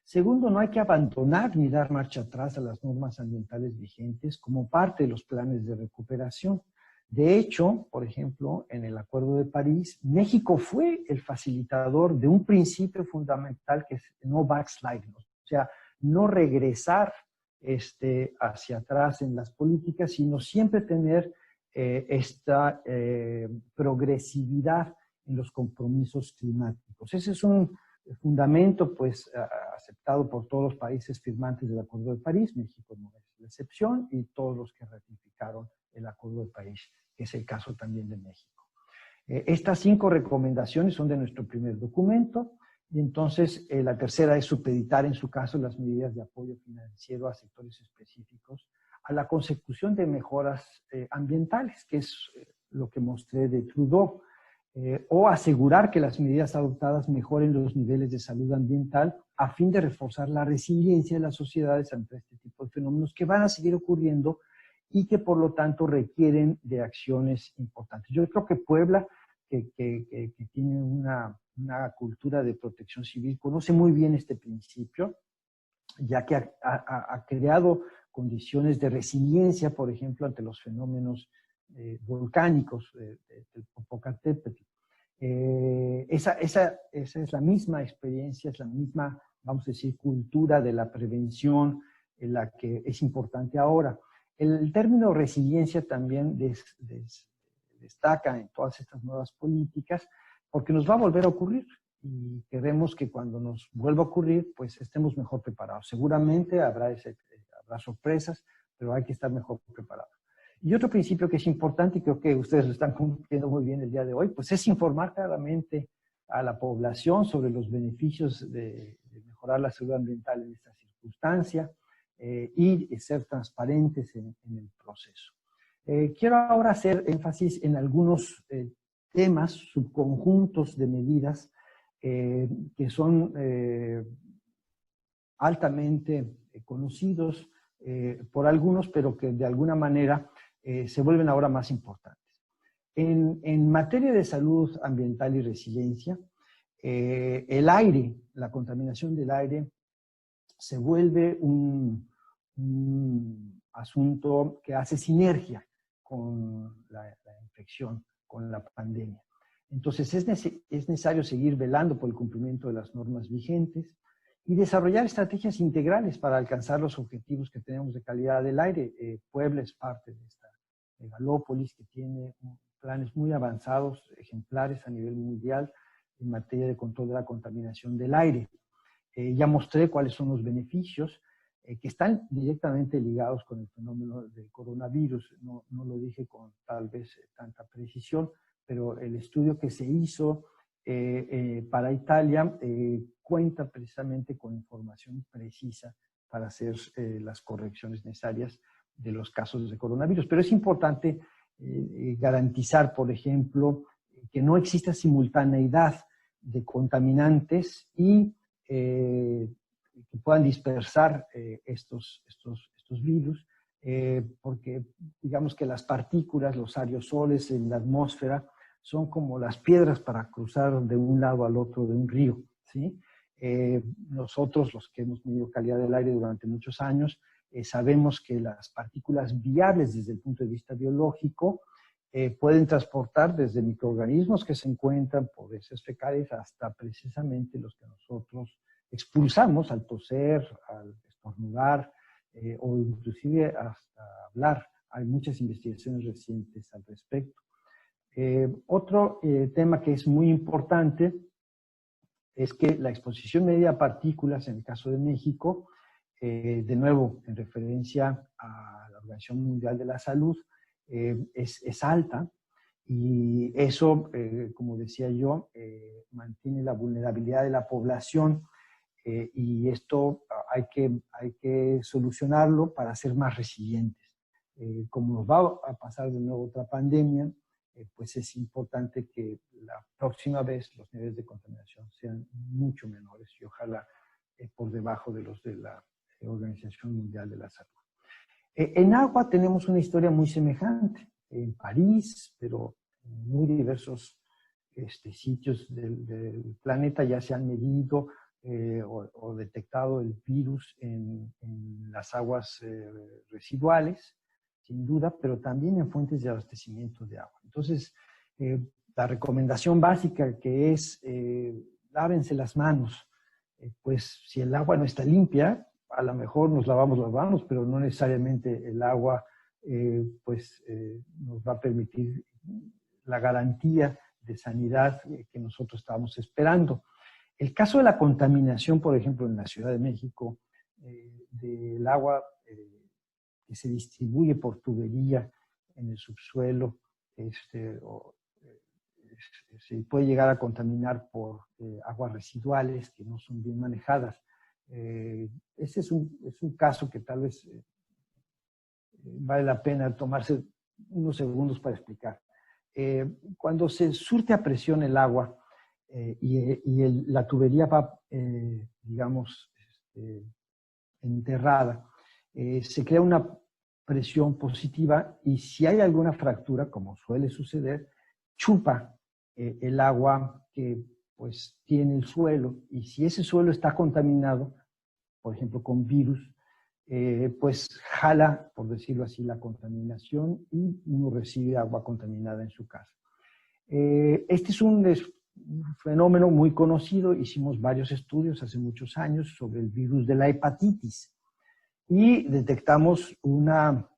[SPEAKER 5] Segundo, no hay que abandonar ni dar marcha atrás a las normas ambientales vigentes como parte de los planes de recuperación. De hecho, por ejemplo, en el Acuerdo de París, México fue el facilitador de un principio fundamental que es no backsliding, o sea, no regresar hacia atrás en las políticas, sino siempre tener esta progresividad en los compromisos climáticos. Ese es un fundamento pues aceptado por todos los países firmantes del Acuerdo de París. México no es la excepción, y todos los que ratificaron el Acuerdo de París, que es el caso también de México. Estas 5 recomendaciones son de nuestro primer documento, y entonces la tercera es supeditar en su caso las medidas de apoyo financiero a sectores específicos a la consecución de mejoras ambientales, que es lo que mostré de Trudeau, o asegurar que las medidas adoptadas mejoren los niveles de salud ambiental a fin de reforzar la resiliencia de las sociedades ante este tipo de fenómenos que van a seguir ocurriendo y que por lo tanto requieren de acciones importantes. Yo creo que Puebla, que tiene una cultura de protección civil, conoce muy bien este principio, ya que ha creado condiciones de resiliencia, por ejemplo, ante los fenómenos volcánicos del Popocatépetl. Esa es la misma experiencia, es la misma, vamos a decir, cultura de la prevención en la que es importante ahora. El término resiliencia también destaca en todas estas nuevas políticas porque nos va a volver a ocurrir y queremos que cuando nos vuelva a ocurrir, pues estemos mejor preparados. Seguramente habrá sorpresas, pero hay que estar mejor preparados. Y otro principio que es importante, y creo que ustedes lo están cumpliendo muy bien el día de hoy, pues es informar claramente a la población sobre los beneficios de mejorar la salud ambiental en esta circunstancia y ser transparentes en el proceso. Quiero ahora hacer énfasis en algunos temas, subconjuntos de medidas que son altamente conocidos por algunos, pero que de alguna manera se vuelven ahora más importantes. En materia de salud ambiental y resiliencia, el aire, la contaminación del aire, se vuelve un asunto que hace sinergia con la infección, con la pandemia. Entonces es necesario seguir velando por el cumplimiento de las normas vigentes y desarrollar estrategias integrales para alcanzar los objetivos que tenemos de calidad del aire. Puebla es parte de esta megalópolis que tiene planes muy avanzados, ejemplares a nivel mundial en materia de control de la contaminación del aire. Ya mostré cuáles son los beneficios. que están directamente ligados con el fenómeno del coronavirus. No lo dije con tal vez tanta precisión, pero el estudio que se hizo para Italia cuenta precisamente con información precisa para hacer las correcciones necesarias de los casos de coronavirus. Pero es importante garantizar, por ejemplo, que no exista simultaneidad de contaminantes y que puedan dispersar estos virus, porque digamos que las partículas, los aerosoles en la atmósfera son como las piedras para cruzar de un lado al otro de un río, ¿sí? Nosotros, los que hemos medido calidad del aire durante muchos años, sabemos que las partículas viables desde el punto de vista biológico pueden transportar desde microorganismos que se encuentran por heces fecales hasta precisamente los que nosotros expulsamos al toser, al estornudar o inclusive hasta hablar. Hay muchas investigaciones recientes al respecto. Otro tema que es muy importante es que la exposición media a partículas en el caso de México, de nuevo en referencia a la Organización Mundial de la Salud, es alta, y eso, como decía yo, mantiene la vulnerabilidad de la población, y esto hay que solucionarlo para ser más resilientes. Como nos va a pasar de nuevo otra pandemia, pues es importante que la próxima vez los niveles de contaminación sean mucho menores y ojalá por debajo de los de la Organización Mundial de la Salud. En agua tenemos una historia muy semejante. En París, pero en muy diversos sitios del planeta ya se han medido o detectado el virus en las aguas residuales, sin duda, pero también en fuentes de abastecimiento de agua. Entonces, la recomendación básica que es lávense las manos, pues si el agua no está limpia, a lo mejor nos lavamos las manos, pero no necesariamente el agua nos va a permitir la garantía de sanidad que nosotros estábamos esperando. El caso de la contaminación, por ejemplo, en la Ciudad de México, del agua que se distribuye por tubería en el subsuelo, se puede llegar a contaminar por aguas residuales que no son bien manejadas. Ese es un caso que tal vez vale la pena tomarse unos segundos para explicar. Cuando se surte a presión el agua la tubería va, digamos, enterrada, se crea una presión positiva y si hay alguna fractura, como suele suceder, chupa el agua que pues tiene el suelo, y si ese suelo está contaminado, por ejemplo con virus, pues jala, por decirlo así, la contaminación y uno recibe agua contaminada en su casa. Este es un fenómeno muy conocido. Hicimos varios estudios hace muchos años sobre el virus de la hepatitis y detectamos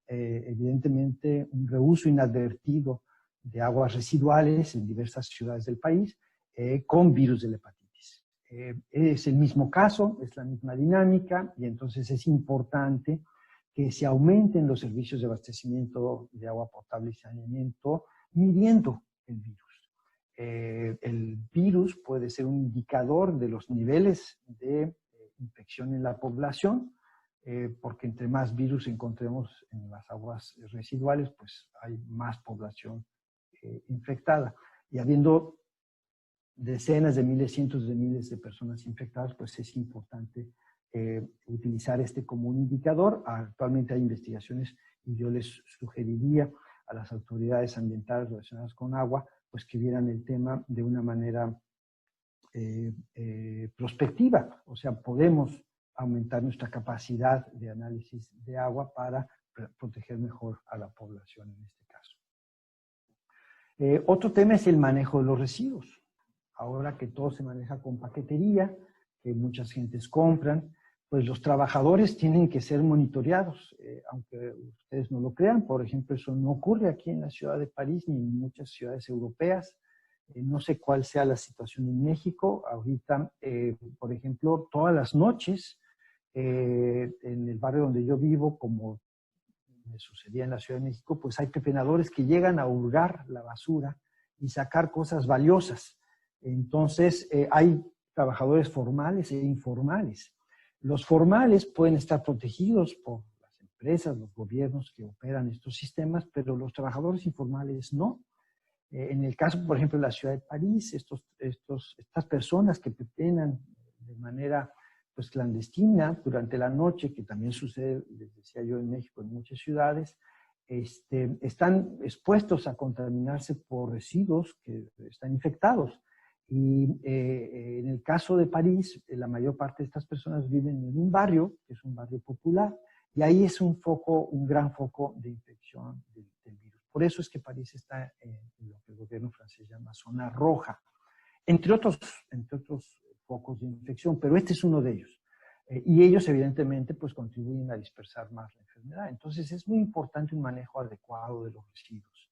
[SPEAKER 5] evidentemente un reuso inadvertido de aguas residuales en diversas ciudades del país con virus de la hepatitis. Es el mismo caso, es la misma dinámica, y entonces es importante que se aumenten los servicios de abastecimiento de agua potable y saneamiento midiendo el virus. El virus puede ser un indicador de los niveles de infección en la población, porque entre más virus encontremos en las aguas residuales, pues hay más población infectada. Y habiendo decenas de miles, cientos de miles de personas infectadas, pues es importante utilizar este como un indicador. Actualmente hay investigaciones y yo les sugeriría a las autoridades ambientales relacionadas con agua, pues que vieran el tema de una manera prospectiva. O sea, podemos aumentar nuestra capacidad de análisis de agua para proteger mejor a la población en este caso. Otro tema es el manejo de los residuos. Ahora que todo se maneja con paquetería, que muchas gentes compran, pues los trabajadores tienen que ser monitoreados, aunque ustedes no lo crean. Por ejemplo, eso no ocurre aquí en la ciudad de París ni en muchas ciudades europeas. No sé cuál sea la situación en México. Ahorita, por ejemplo, todas las noches En el barrio donde yo vivo, como me sucedía en la Ciudad de México, pues hay pepenadores que llegan a hurgar la basura y sacar cosas valiosas. Entonces, hay trabajadores formales e informales. Los formales pueden estar protegidos por las empresas, los gobiernos que operan estos sistemas, pero los trabajadores informales no. En el caso, por ejemplo, de la ciudad de París, estas personas que pepenan de manera pues, clandestina durante la noche, que también sucede, les decía yo, en México, en muchas ciudades, están expuestos a contaminarse por residuos que están infectados. Y en el caso de París, la mayor parte de estas personas viven en un barrio, que es un barrio popular, y ahí es un gran foco de infección del virus. Por eso es que París está en lo que el gobierno francés llama zona roja, entre otros focos de infección, pero este es uno de ellos. Y ellos, evidentemente, pues contribuyen a dispersar más la enfermedad. Entonces, es muy importante un manejo adecuado de los residuos.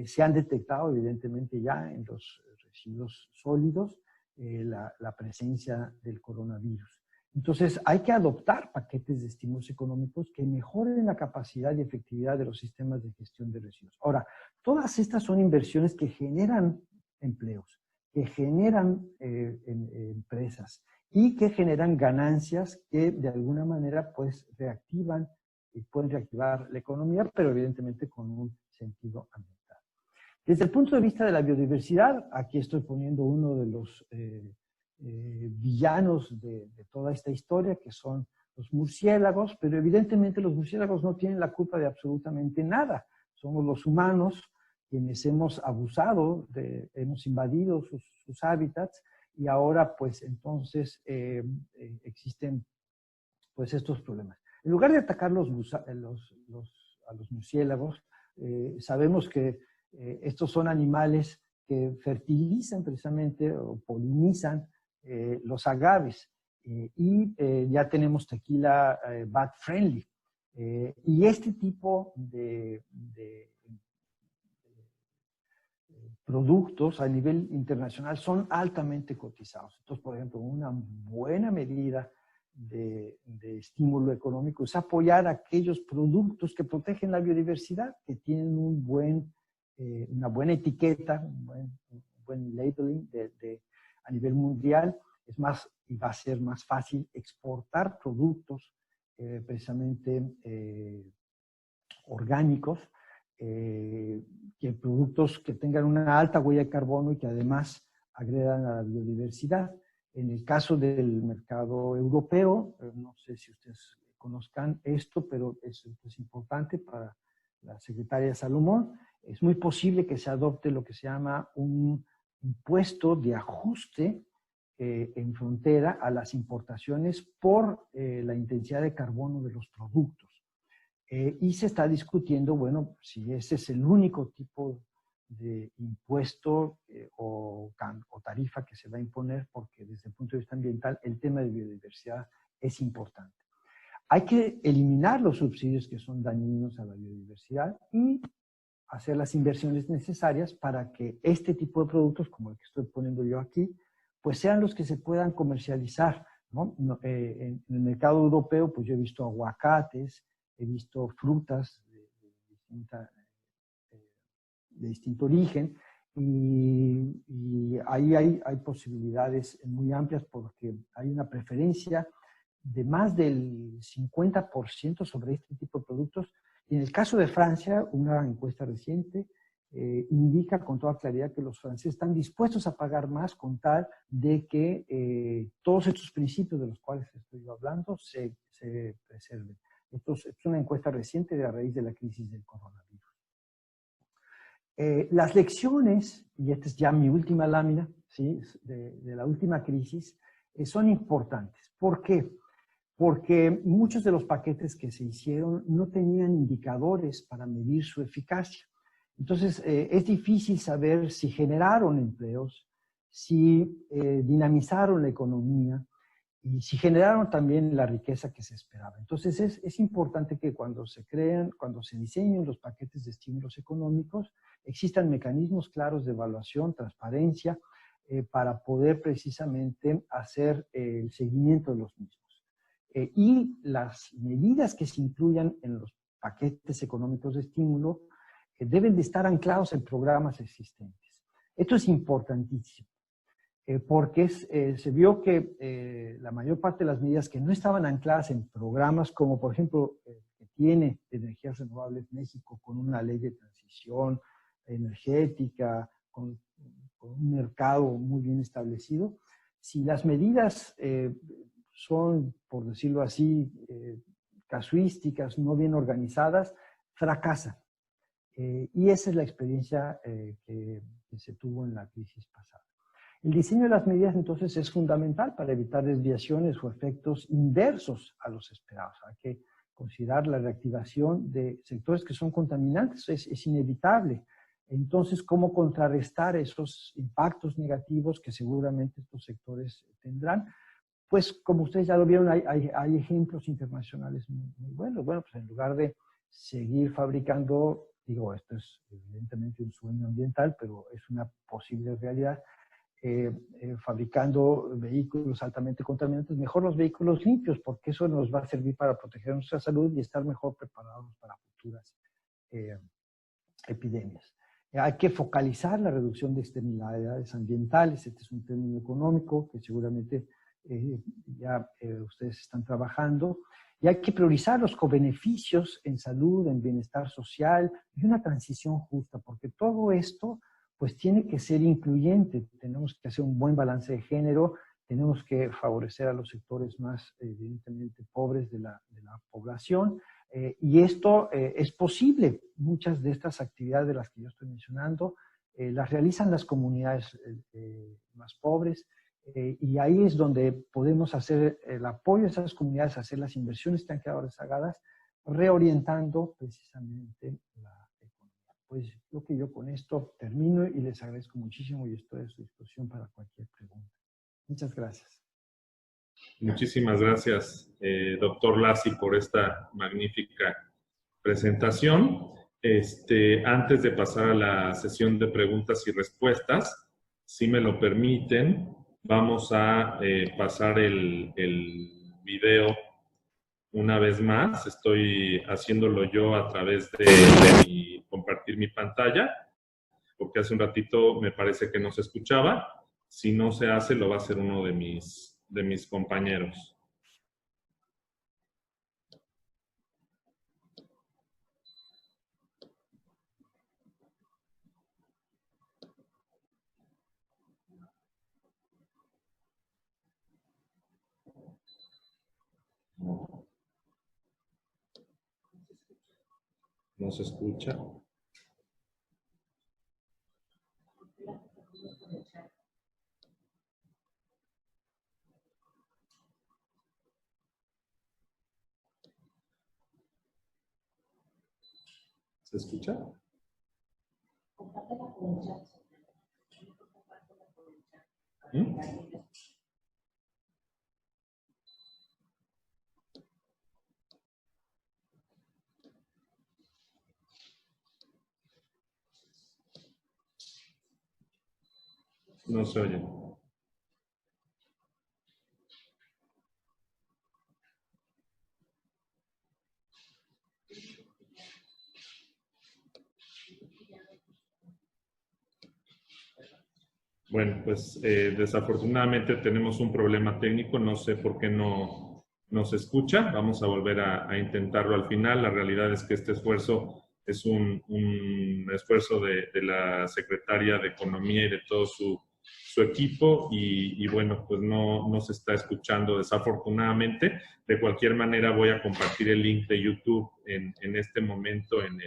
[SPEAKER 5] Se han detectado, evidentemente, ya en los residuos sólidos la presencia del coronavirus. Entonces, hay que adoptar paquetes de estímulos económicos que mejoren la capacidad y efectividad de los sistemas de gestión de residuos. Ahora, todas estas son inversiones que generan empleos, que generan empresas y que generan ganancias que de alguna manera pues reactivan y pueden reactivar la economía, pero evidentemente con un sentido ambiental. Desde el punto de vista de la biodiversidad, aquí estoy poniendo uno de los villanos de toda esta historia, que son los murciélagos, pero evidentemente los murciélagos no tienen la culpa de absolutamente nada. Somos los humanos quienes hemos abusado, hemos invadido sus hábitats, y ahora pues entonces existen pues estos problemas. En lugar de atacar a los murciélagos, sabemos que estos son animales que fertilizan precisamente o polinizan los agaves, y ya tenemos tequila bat friendly. Y este tipo de productos a nivel internacional son altamente cotizados. Entonces, por ejemplo, una buena medida de estímulo económico es apoyar aquellos productos que protegen la biodiversidad, que tienen una buena etiqueta, un buen labeling a nivel mundial. Es más, y va a ser más fácil exportar productos precisamente orgánicos, que productos que tengan una alta huella de carbono y que además agredan a la biodiversidad. En el caso del mercado europeo, no sé si ustedes conozcan esto, pero es importante para la secretaria Salomón, es muy posible que se adopte lo que se llama un impuesto de ajuste en frontera a las importaciones por la intensidad de carbono de los productos. Y se está discutiendo, bueno, si ese es el único tipo de impuesto o tarifa que se va a imponer, porque desde el punto de vista ambiental el tema de biodiversidad es importante. Hay que eliminar los subsidios que son dañinos a la biodiversidad y hacer las inversiones necesarias para que este tipo de productos, como el que estoy poniendo yo aquí, pues sean los que se puedan comercializar, ¿no? En el mercado europeo, pues yo he visto aguacates, he visto frutas de distinto origen, y ahí hay posibilidades muy amplias porque hay una preferencia de más del 50% sobre este tipo de productos. Y en el caso de Francia, una encuesta reciente indica con toda claridad que los franceses están dispuestos a pagar más con tal de que todos estos principios de los cuales estoy hablando se preserven. Entonces, es una encuesta reciente a raíz de la crisis del coronavirus. Las lecciones, y esta es ya mi última lámina, ¿sí? de la última crisis, son importantes. ¿Por qué? Porque muchos de los paquetes que se hicieron no tenían indicadores para medir su eficacia. Entonces, es difícil saber si generaron empleos, si dinamizaron la economía y si generaron también la riqueza que se esperaba. Entonces, es importante que cuando se diseñen los paquetes de estímulos económicos, existan mecanismos claros de evaluación, transparencia, para poder precisamente hacer el seguimiento de los mismos. y las medidas que se incluyan en los paquetes económicos de estímulo deben de estar anclados en programas existentes. Esto es importantísimo, porque se vio que la mayor parte de las medidas que no estaban ancladas en programas, como por ejemplo que tiene energías renovables México con una ley de transición energética, con un mercado muy bien establecido, si las medidas son, por decirlo así, casuísticas, no bien organizadas, fracasan. Y esa es la experiencia que se tuvo en la crisis pasada. El diseño de las medidas, entonces, es fundamental para evitar desviaciones o efectos inversos a los esperados. Hay que considerar la reactivación de sectores que son contaminantes, es inevitable. Entonces, ¿cómo contrarrestar esos impactos negativos que seguramente estos sectores tendrán? Pues, como ustedes ya lo vieron, hay ejemplos internacionales muy buenos. Bueno, pues en lugar de seguir fabricando, digo, esto es evidentemente un sueño ambiental, pero es una posible realidad, fabricando vehículos altamente contaminantes, mejor los vehículos limpios, porque eso nos va a servir para proteger nuestra salud y estar mejor preparados para futuras epidemias. Hay que focalizar la reducción de externalidades ambientales. Este es un término económico que seguramente ya ustedes están trabajando. Y hay que priorizar los cobeneficios en salud, en bienestar social y una transición justa, porque todo esto pues tiene que ser incluyente. Tenemos que hacer un buen balance de género, tenemos que favorecer a los sectores más evidentemente pobres de la población, y esto es posible. Muchas de estas actividades de las que yo estoy mencionando las realizan las comunidades más pobres, y ahí es donde podemos hacer el apoyo a esas comunidades, hacer las inversiones que han quedado rezagadas, reorientando precisamente la economía. Pues creo que yo con esto termino y les agradezco muchísimo y estoy a su disposición para cualquier pregunta. Muchas gracias.
[SPEAKER 2] Muchísimas gracias, doctor Lassi, por esta magnífica presentación. Antes de pasar a la sesión de preguntas y respuestas, si me lo permiten, vamos a pasar el video una vez más. Estoy haciéndolo yo a través de compartir mi pantalla, porque hace un ratito me parece que no se escuchaba. Si no se hace, lo va a hacer uno de mis compañeros. ¿No se escucha? ¿Se escucha? ¿Mm? No se oye. Bueno, pues desafortunadamente tenemos un problema técnico, no sé por qué no se escucha. Vamos a volver a intentarlo al final. La realidad es que este esfuerzo es un esfuerzo de la Secretaría de Economía y de todo su equipo y bueno, pues no se está escuchando desafortunadamente. De cualquier manera voy a compartir el link de YouTube en este momento en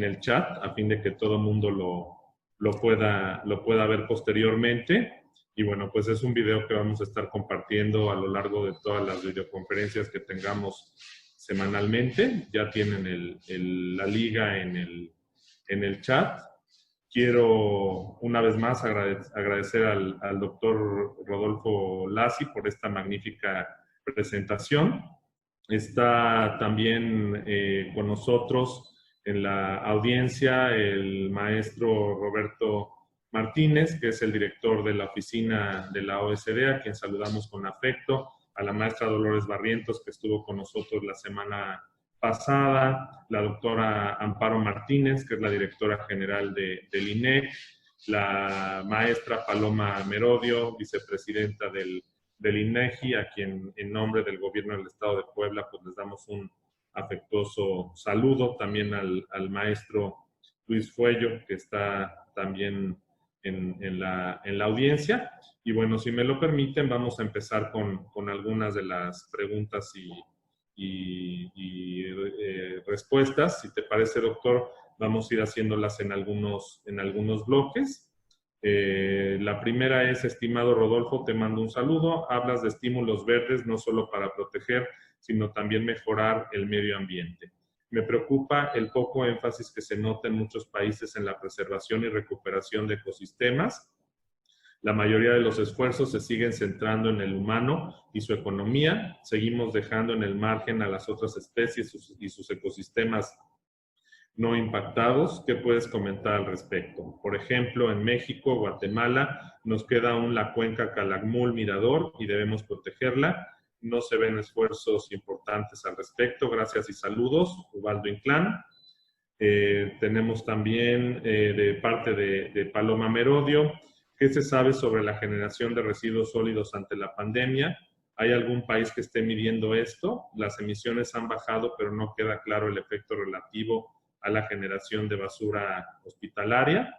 [SPEAKER 2] el chat a fin de que todo el mundo lo pueda ver posteriormente. Y bueno, pues es un video que vamos a estar compartiendo a lo largo de todas las videoconferencias que tengamos semanalmente. Ya tienen la liga en el chat. Quiero una vez más agradecer al doctor Rodolfo Lassi por esta magnífica presentación. Está también con nosotros en la audiencia el maestro Roberto Martínez, que es el director de la oficina de la OSD, a quien saludamos con afecto, a la maestra Dolores Barrientos, que estuvo con nosotros la semana pasada, la doctora Amparo Martínez, que es la directora general del INEC, la maestra Paloma Merodio, vicepresidenta del INEGI, a quien en nombre del gobierno del Estado de Puebla pues les damos un afectuoso saludo, también al maestro Luis Fuello, que está también en la audiencia. Y bueno, si me lo permiten, vamos a empezar con algunas de las preguntas y respuestas. Si te parece, doctor, vamos a ir haciéndolas en algunos bloques. La primera es: estimado Rodolfo, te mando un saludo. Hablas de estímulos verdes no solo para proteger, sino también mejorar el medio ambiente. Me preocupa el poco énfasis que se nota en muchos países en la preservación y recuperación de ecosistemas. La mayoría de los esfuerzos se siguen centrando en el humano y su economía. Seguimos dejando en el margen a las otras especies y sus ecosistemas no impactados. ¿Qué puedes comentar al respecto? Por ejemplo, en México, Guatemala, nos queda aún la cuenca Calakmul-Mirador y debemos protegerla. No se ven esfuerzos importantes al respecto. Gracias y saludos, Ubaldo Inclán. Tenemos también de parte de Paloma Merodio: ¿qué se sabe sobre la generación de residuos sólidos ante la pandemia? ¿Hay algún país que esté midiendo esto? Las emisiones han bajado, pero no queda claro el efecto relativo a la generación de basura hospitalaria.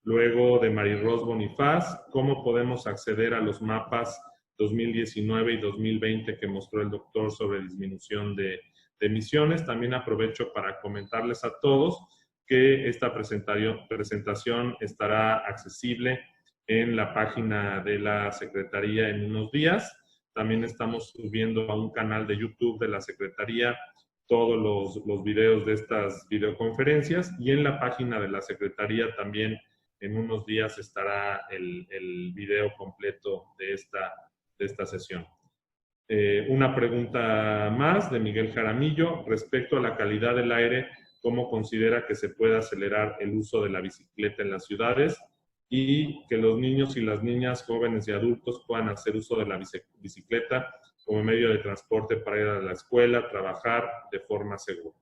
[SPEAKER 2] Luego, de Marirós Bonifaz: ¿cómo podemos acceder a los mapas 2019 y 2020 que mostró el doctor sobre disminución de emisiones? También aprovecho para comentarles a todos que esta presentación estará accesible en la página de la Secretaría en unos días. También estamos subiendo a un canal de YouTube de la Secretaría todos los videos de estas videoconferencias, y en la página de la Secretaría también en unos días estará el video completo de esta sesión. Una pregunta más de Miguel Jaramillo: respecto a la calidad del aire, ¿cómo considera que se puede acelerar el uso de la bicicleta en las ciudades y que los niños y las niñas, jóvenes y adultos puedan hacer uso de la bicicleta como medio de transporte para ir a la escuela, trabajar de forma segura?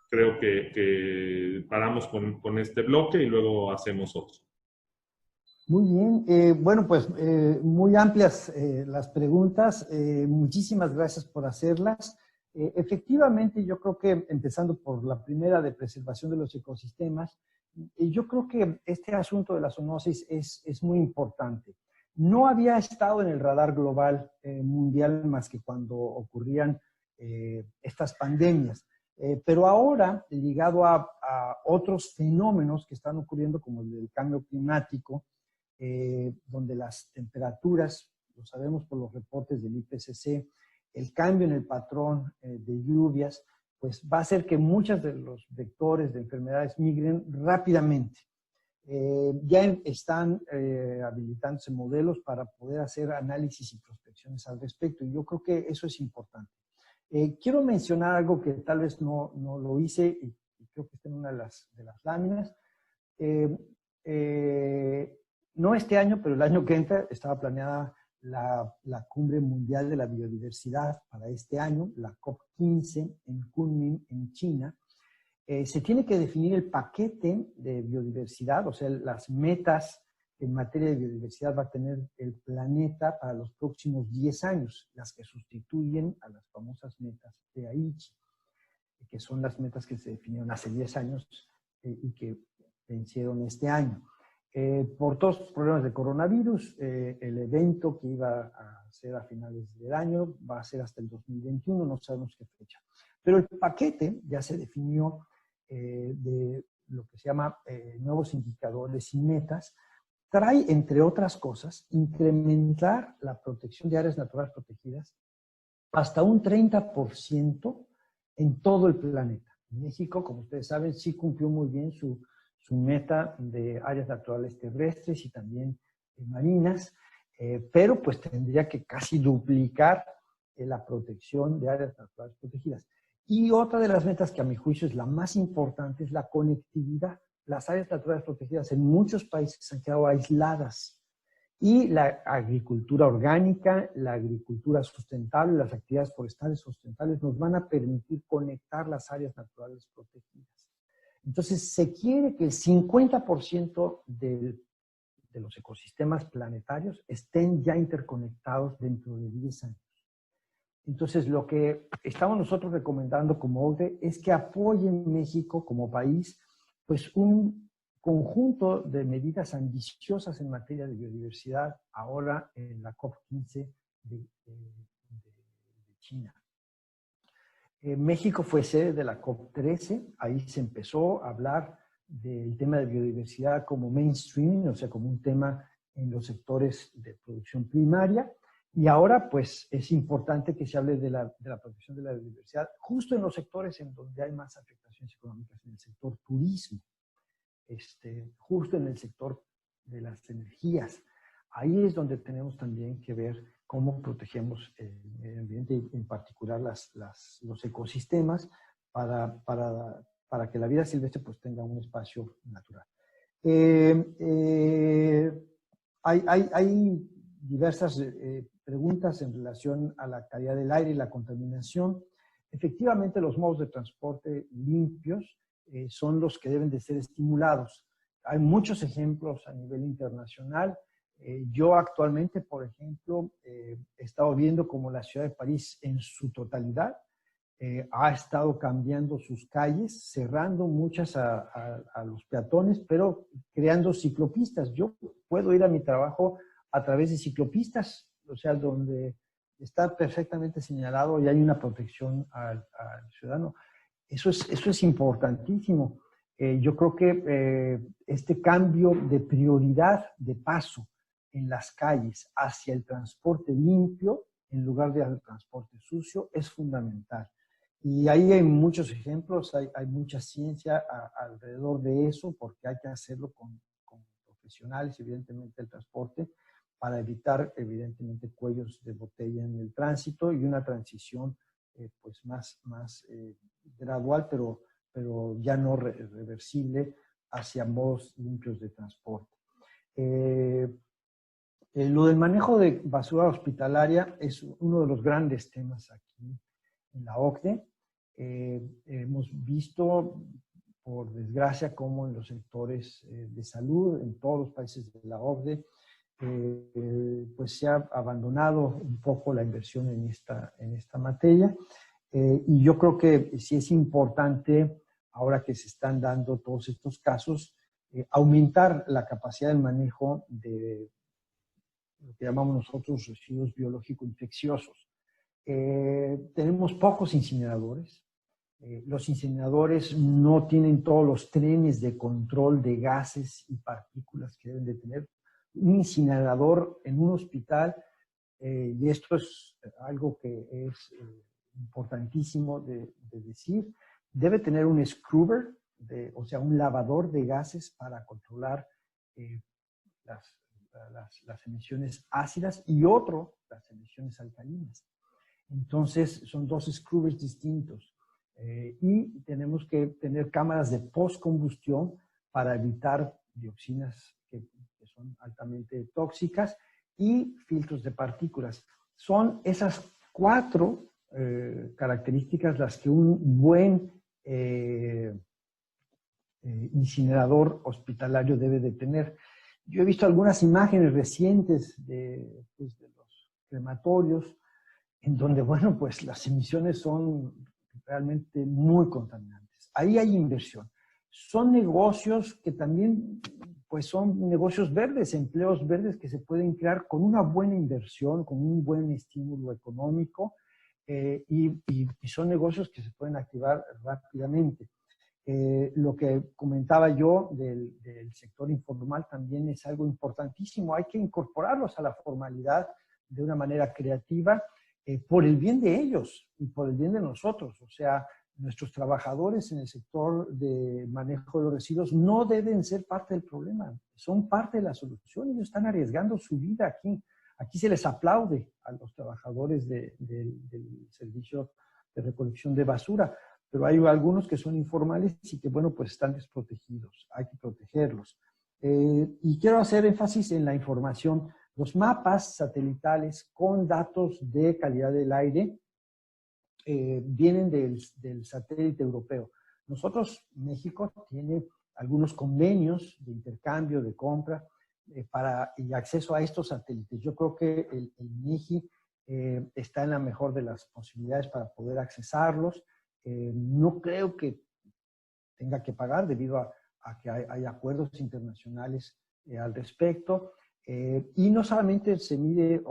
[SPEAKER 2] Creo que paramos con este bloque y luego hacemos otro.
[SPEAKER 5] Muy bien. Bueno, pues muy amplias las preguntas. Muchísimas gracias por hacerlas. Efectivamente, yo creo que empezando por la primera, de preservación de los ecosistemas, yo creo que este asunto de la zoonosis es muy importante. No había estado en el radar global mundial más que cuando ocurrían estas pandemias. Pero ahora, ligado a otros fenómenos que están ocurriendo, como el del cambio climático, donde las temperaturas, lo sabemos por los reportes del IPCC, el cambio en el patrón de lluvias, pues va a hacer que muchos de los vectores de enfermedades migren rápidamente. Ya están habilitándose modelos para poder hacer análisis y prospecciones al respecto, y yo creo que eso es importante. Quiero mencionar algo que tal vez no lo hice, y creo que está en una de las láminas. No este año, pero el año que entra estaba planeada la Cumbre Mundial de la Biodiversidad para este año, la COP15 en Kunming, en China. Se tiene que definir el paquete de biodiversidad, o sea, las metas en materia de biodiversidad va a tener el planeta para los próximos 10 años, las que sustituyen a las famosas metas de Aichi, que son las metas que se definieron hace 10 años y que vencieron este año. Por todos los problemas de coronavirus, el evento que iba a ser a finales del año va a ser hasta el 2021, no sabemos qué fecha. Pero el paquete ya se definió de lo que se llama nuevos indicadores y metas. Trae, entre otras cosas, incrementar la protección de áreas naturales protegidas hasta un 30% en todo el planeta. México, como ustedes saben, sí cumplió muy bien su meta de áreas naturales terrestres y también marinas, pero pues tendría que casi duplicar la protección de áreas naturales protegidas. Y otra de las metas que a mi juicio es la más importante es la conectividad. Las áreas naturales protegidas en muchos países han quedado aisladas Y la agricultura orgánica, la agricultura sustentable, las actividades forestales sustentables nos van a permitir conectar las áreas naturales protegidas. Entonces, se quiere que el 50% de los ecosistemas planetarios estén ya interconectados dentro de 10 años. Entonces, lo que estamos nosotros recomendando como OCDE es que apoye México como país, pues un conjunto de medidas ambiciosas en materia de biodiversidad ahora en la COP15 de China. México fue sede de la COP13, ahí se empezó a hablar del tema de biodiversidad como mainstream, o sea, como un tema en los sectores de producción primaria, y ahora pues es importante que se hable de la protección de la biodiversidad justo en los sectores en donde hay más afectaciones económicas, en el sector turismo, justo en el sector de las energías. Ahí es donde tenemos también que ver cómo protegemos el medio ambiente y en particular los ecosistemas para que la vida silvestre pues tenga un espacio natural. Hay diversas preguntas en relación a la calidad del aire y la contaminación. Efectivamente, los modos de transporte limpios son los que deben de ser estimulados. Hay muchos ejemplos a nivel internacional. Yo actualmente, por ejemplo, he estado viendo cómo la ciudad de París en su totalidad ha estado cambiando sus calles, cerrando muchas a los peatones, pero creando ciclopistas. Yo puedo ir a mi trabajo a través de ciclopistas, o sea, donde está perfectamente señalado y hay una protección al ciudadano. Eso es importantísimo. Yo creo que este cambio de prioridad de paso en las calles hacia el transporte limpio en lugar del transporte sucio es fundamental. Y ahí hay muchos ejemplos, hay mucha ciencia alrededor de eso, porque hay que hacerlo con profesionales, evidentemente, el transporte, para evitar, evidentemente, cuellos de botella en el tránsito y una transición pues más gradual, pero ya no reversible hacia modos limpios de transporte. Lo del manejo de basura hospitalaria es uno de los grandes temas aquí en la OCDE. Hemos visto, por desgracia, cómo en los sectores de salud, en todos los países de la OCDE, pues se ha abandonado un poco la inversión en esta materia. Y yo creo que sí es importante, ahora que se están dando todos estos casos, aumentar la capacidad del manejo de lo que llamamos nosotros residuos biológicos infecciosos. Tenemos pocos incineradores. Los incineradores no tienen todos los trenes de control de gases y partículas que deben de tener. Un incinerador en un hospital, y esto es algo que es importantísimo de decir, debe tener un scrubber, o sea, un lavador de gases para controlar las emisiones ácidas y otro, las emisiones alcalinas. Entonces, son dos scrubbers distintos. Y tenemos que tener cámaras de postcombustión para evitar dioxinas que son altamente tóxicas y filtros de partículas. Son esas 4 características las que un buen incinerador hospitalario debe de tener. Yo he visto algunas imágenes recientes de los crematorios en donde, bueno, pues las emisiones son realmente muy contaminantes. Ahí hay inversión. Son negocios que también, pues son negocios verdes, empleos verdes que se pueden crear con una buena inversión, con un buen estímulo económico, y son negocios que se pueden activar rápidamente. Lo que comentaba yo del sector informal también es algo importantísimo. Hay que incorporarlos a la formalidad de una manera creativa, por el bien de ellos y por el bien de nosotros. O sea, nuestros trabajadores en el sector de manejo de los residuos no deben ser parte del problema, son parte de la solución. Ellos están arriesgando su vida aquí. Aquí se les aplaude a los trabajadores del servicio de recolección de basura, pero hay algunos que son informales y que, bueno, pues están desprotegidos. Hay que protegerlos. Y quiero hacer énfasis en la información. Los mapas satelitales con datos de calidad del aire vienen del satélite europeo. Nosotros, México, tiene algunos convenios de intercambio, de compra y acceso a estos satélites. Yo creo que el INEGI está en la mejor de las posibilidades para poder accesarlos. No creo que tenga que pagar debido a que hay acuerdos internacionales al respecto. Y no solamente se mide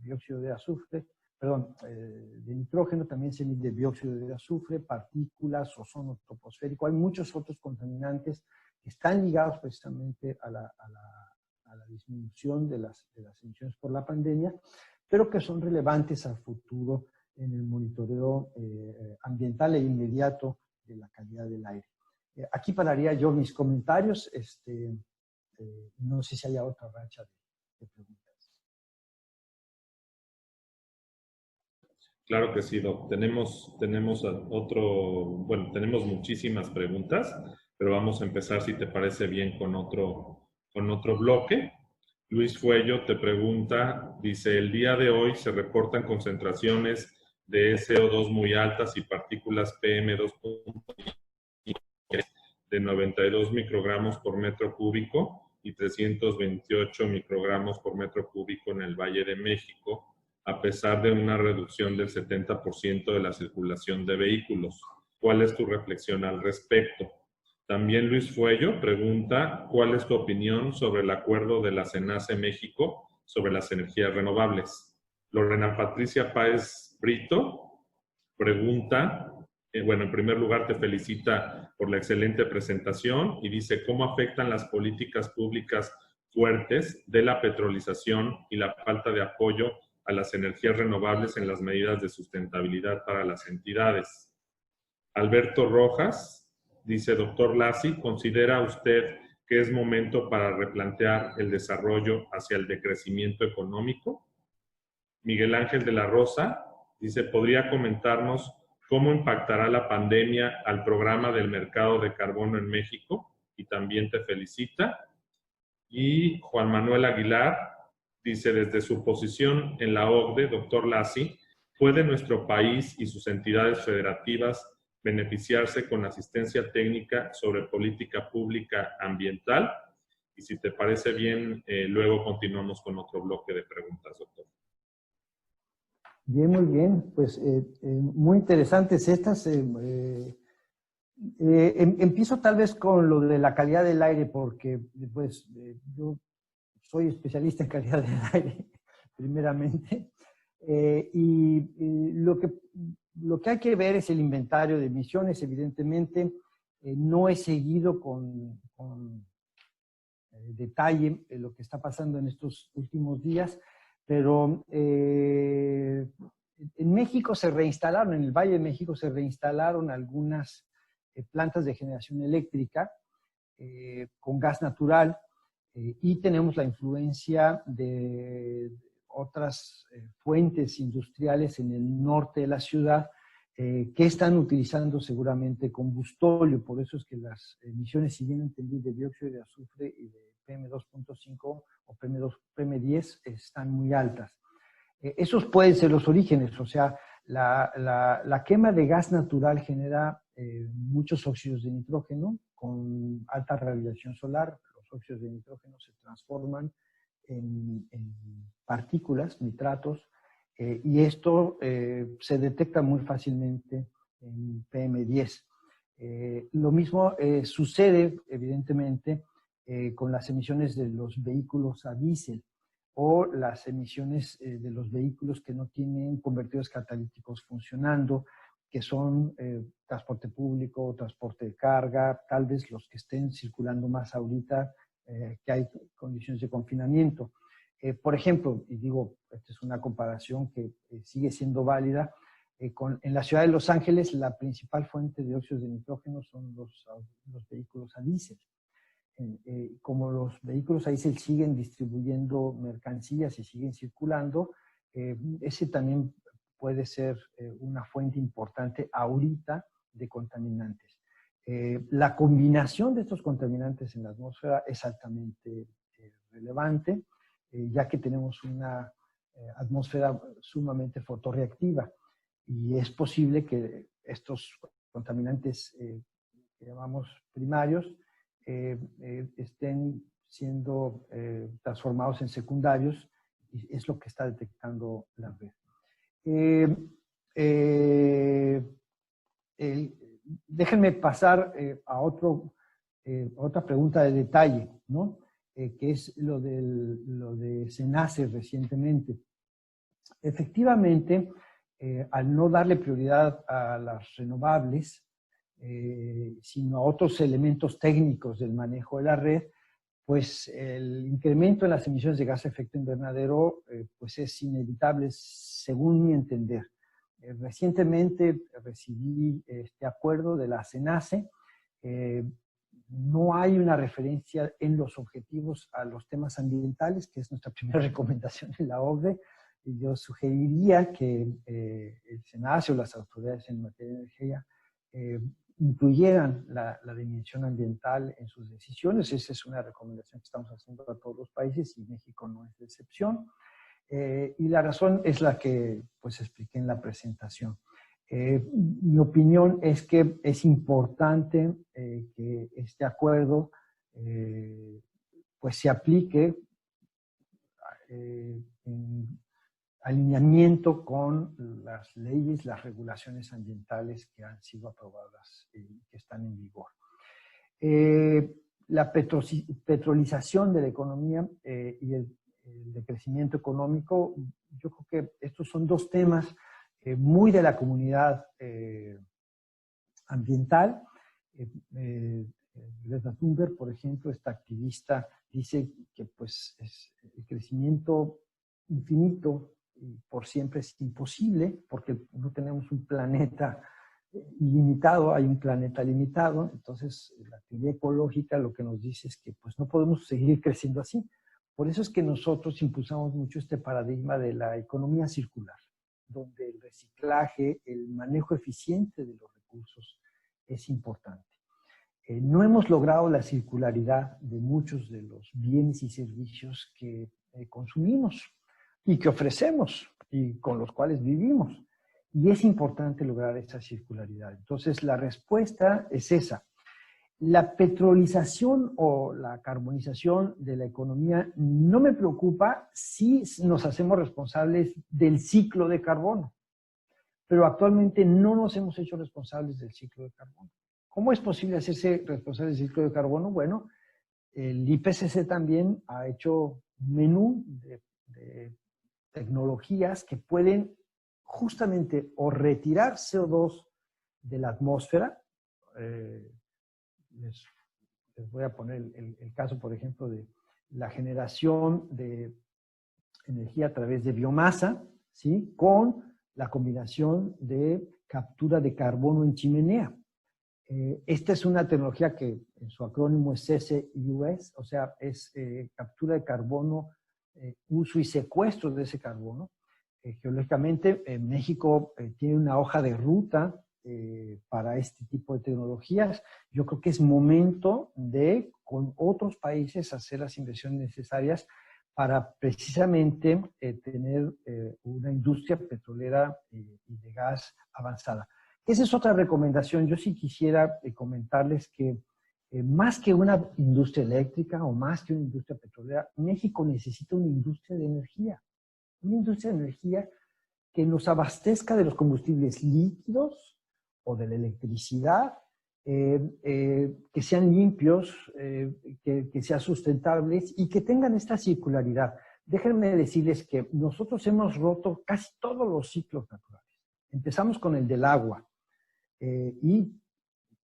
[SPEAKER 5] dióxido de azufre, de nitrógeno, también se mide dióxido de azufre, partículas, ozono troposférico. Hay muchos otros contaminantes que están ligados precisamente a la disminución de las emisiones por la pandemia, pero que son relevantes al futuro en el monitoreo ambiental e inmediato de la calidad del aire. Aquí pararía yo mis comentarios. No sé si haya otra racha de preguntas.
[SPEAKER 2] Claro que sí, Doc. Tenemos tenemos muchísimas preguntas, pero vamos a empezar, si te parece bien, con otro bloque. Luis Fuello te pregunta, dice, el día de hoy se reportan concentraciones de SO2 muy altas y partículas PM2.5 de 92 microgramos por metro cúbico y 328 microgramos por metro cúbico en el Valle de México, a pesar de una reducción del 70% de la circulación de vehículos. ¿Cuál es tu reflexión al respecto? También Luis Fuello pregunta, ¿cuál es tu opinión sobre el acuerdo de la CENACE México sobre las energías renovables? Lorena Patricia Páez Brito pregunta, en primer lugar te felicita por la excelente presentación y dice, ¿cómo afectan las políticas públicas fuertes de la petrolización y la falta de apoyo a las energías renovables en las medidas de sustentabilidad para las entidades? Alberto Rojas dice, doctor Lassi, ¿considera usted que es momento para replantear el desarrollo hacia el decrecimiento económico? Miguel Ángel de la Rosa dice, ¿podría comentarnos cómo impactará la pandemia al programa del mercado de carbono en México? Y también te felicita. Y Juan Manuel Aguilar dice, desde su posición en la OCDE, doctor Lassi, ¿puede nuestro país y sus entidades federativas beneficiarse con asistencia técnica sobre política pública ambiental? Y si te parece bien, luego continuamos con otro bloque de preguntas, doctor.
[SPEAKER 5] Bien, muy bien. Pues muy interesantes estas. Empiezo tal vez con lo de la calidad del aire, porque pues, yo soy especialista en calidad del aire, primeramente. Y lo que hay que ver es el inventario de emisiones. Evidentemente, no he seguido con detalle lo que está pasando en estos últimos días, pero en México se reinstalaron, en el Valle de México se reinstalaron algunas plantas de generación eléctrica con gas natural y tenemos la influencia de otras fuentes industriales en el norte de la ciudad que están utilizando seguramente combustóleo. Por eso es que las emisiones, si bien entendí, de dióxido de azufre y de PM2.5 o PM10 están muy altas. Esos pueden ser los orígenes, o sea, la quema de gas natural genera muchos óxidos de nitrógeno con alta radiación solar. Los óxidos de nitrógeno se transforman en partículas, nitratos, y esto se detecta muy fácilmente en PM10. Lo mismo sucede, evidentemente, con las emisiones de los vehículos a diésel o las emisiones de los vehículos que no tienen convertidores catalíticos funcionando, que son transporte público, transporte de carga, tal vez los que estén circulando más ahorita, que hay condiciones de confinamiento. Por ejemplo, y digo, esta es una comparación que sigue siendo válida, en la ciudad de Los Ángeles la principal fuente de óxidos de nitrógeno son los vehículos a diésel. Como los vehículos a diésel siguen distribuyendo mercancías y siguen circulando, ese también puede ser una fuente importante ahorita de contaminantes. La combinación de estos contaminantes en la atmósfera es altamente relevante, ya que tenemos una atmósfera sumamente fotorreactiva y es posible que estos contaminantes que llamamos primarios estén siendo transformados en secundarios y es lo que está detectando la red. Déjenme pasar a otra pregunta de detalle, ¿no? Que es lo de SENACE recientemente. Efectivamente, al no darle prioridad a las renovables, sino a otros elementos técnicos del manejo de la red, pues el incremento en las emisiones de gas de efecto invernadero pues es inevitable según mi entender. Recientemente recibí este acuerdo de la SENACE. No hay una referencia en los objetivos a los temas ambientales, que es nuestra primera recomendación en la OCDE. Y yo sugeriría que el SENACE o las autoridades en materia de energía incluyeran la dimensión ambiental en sus decisiones. Esa es una recomendación que estamos haciendo a todos los países y México no es de excepción. Y la razón es la que pues expliqué en la presentación. Mi opinión es que es importante que este acuerdo pues se aplique en alineamiento con las leyes, las regulaciones ambientales que han sido aprobadas y que están en vigor. La petrolización de la economía y el decrecimiento económico, yo creo que estos son dos temas muy de la comunidad ambiental. Greta Thunberg, por ejemplo, esta activista, dice que pues, el crecimiento infinito y por siempre es imposible porque no tenemos un planeta ilimitado, hay un planeta limitado. Entonces, la teoría ecológica lo que nos dice es que pues, no podemos seguir creciendo así. Por eso es que nosotros impulsamos mucho este paradigma de la economía circular, donde el reciclaje, el manejo eficiente de los recursos es importante. No hemos logrado la circularidad de muchos de los bienes y servicios que consumimos y que ofrecemos y con los cuales vivimos. Y es importante lograr esa circularidad. Entonces, la respuesta es esa. La petrolización o la carbonización de la economía no me preocupa si nos hacemos responsables del ciclo de carbono. Pero actualmente no nos hemos hecho responsables del ciclo de carbono. ¿Cómo es posible hacerse responsable del ciclo de carbono? Bueno, el IPCC también ha hecho un menú de tecnologías que pueden justamente o retirar CO2 de la atmósfera. Les voy a poner el caso, por ejemplo, de la generación de energía a través de biomasa, ¿sí? Con la combinación de captura de carbono en chimenea. Esta es una tecnología que en su acrónimo es CCUS, o sea, es captura de carbono, uso y secuestro de ese carbono. Geológicamente, México tiene una hoja de ruta para este tipo de tecnologías. Yo creo que es momento de, con otros países, hacer las inversiones necesarias para precisamente tener una industria petrolera y de gas avanzada. Esa es otra recomendación. Yo sí quisiera comentarles que más que una industria eléctrica o más que una industria petrolera, México necesita una industria de energía. Una industria de energía que nos abastezca de los combustibles líquidos o de la electricidad, que sean limpios, que sean sustentables y que tengan esta circularidad. Déjenme decirles que nosotros hemos roto casi todos los ciclos naturales. Empezamos con el del agua y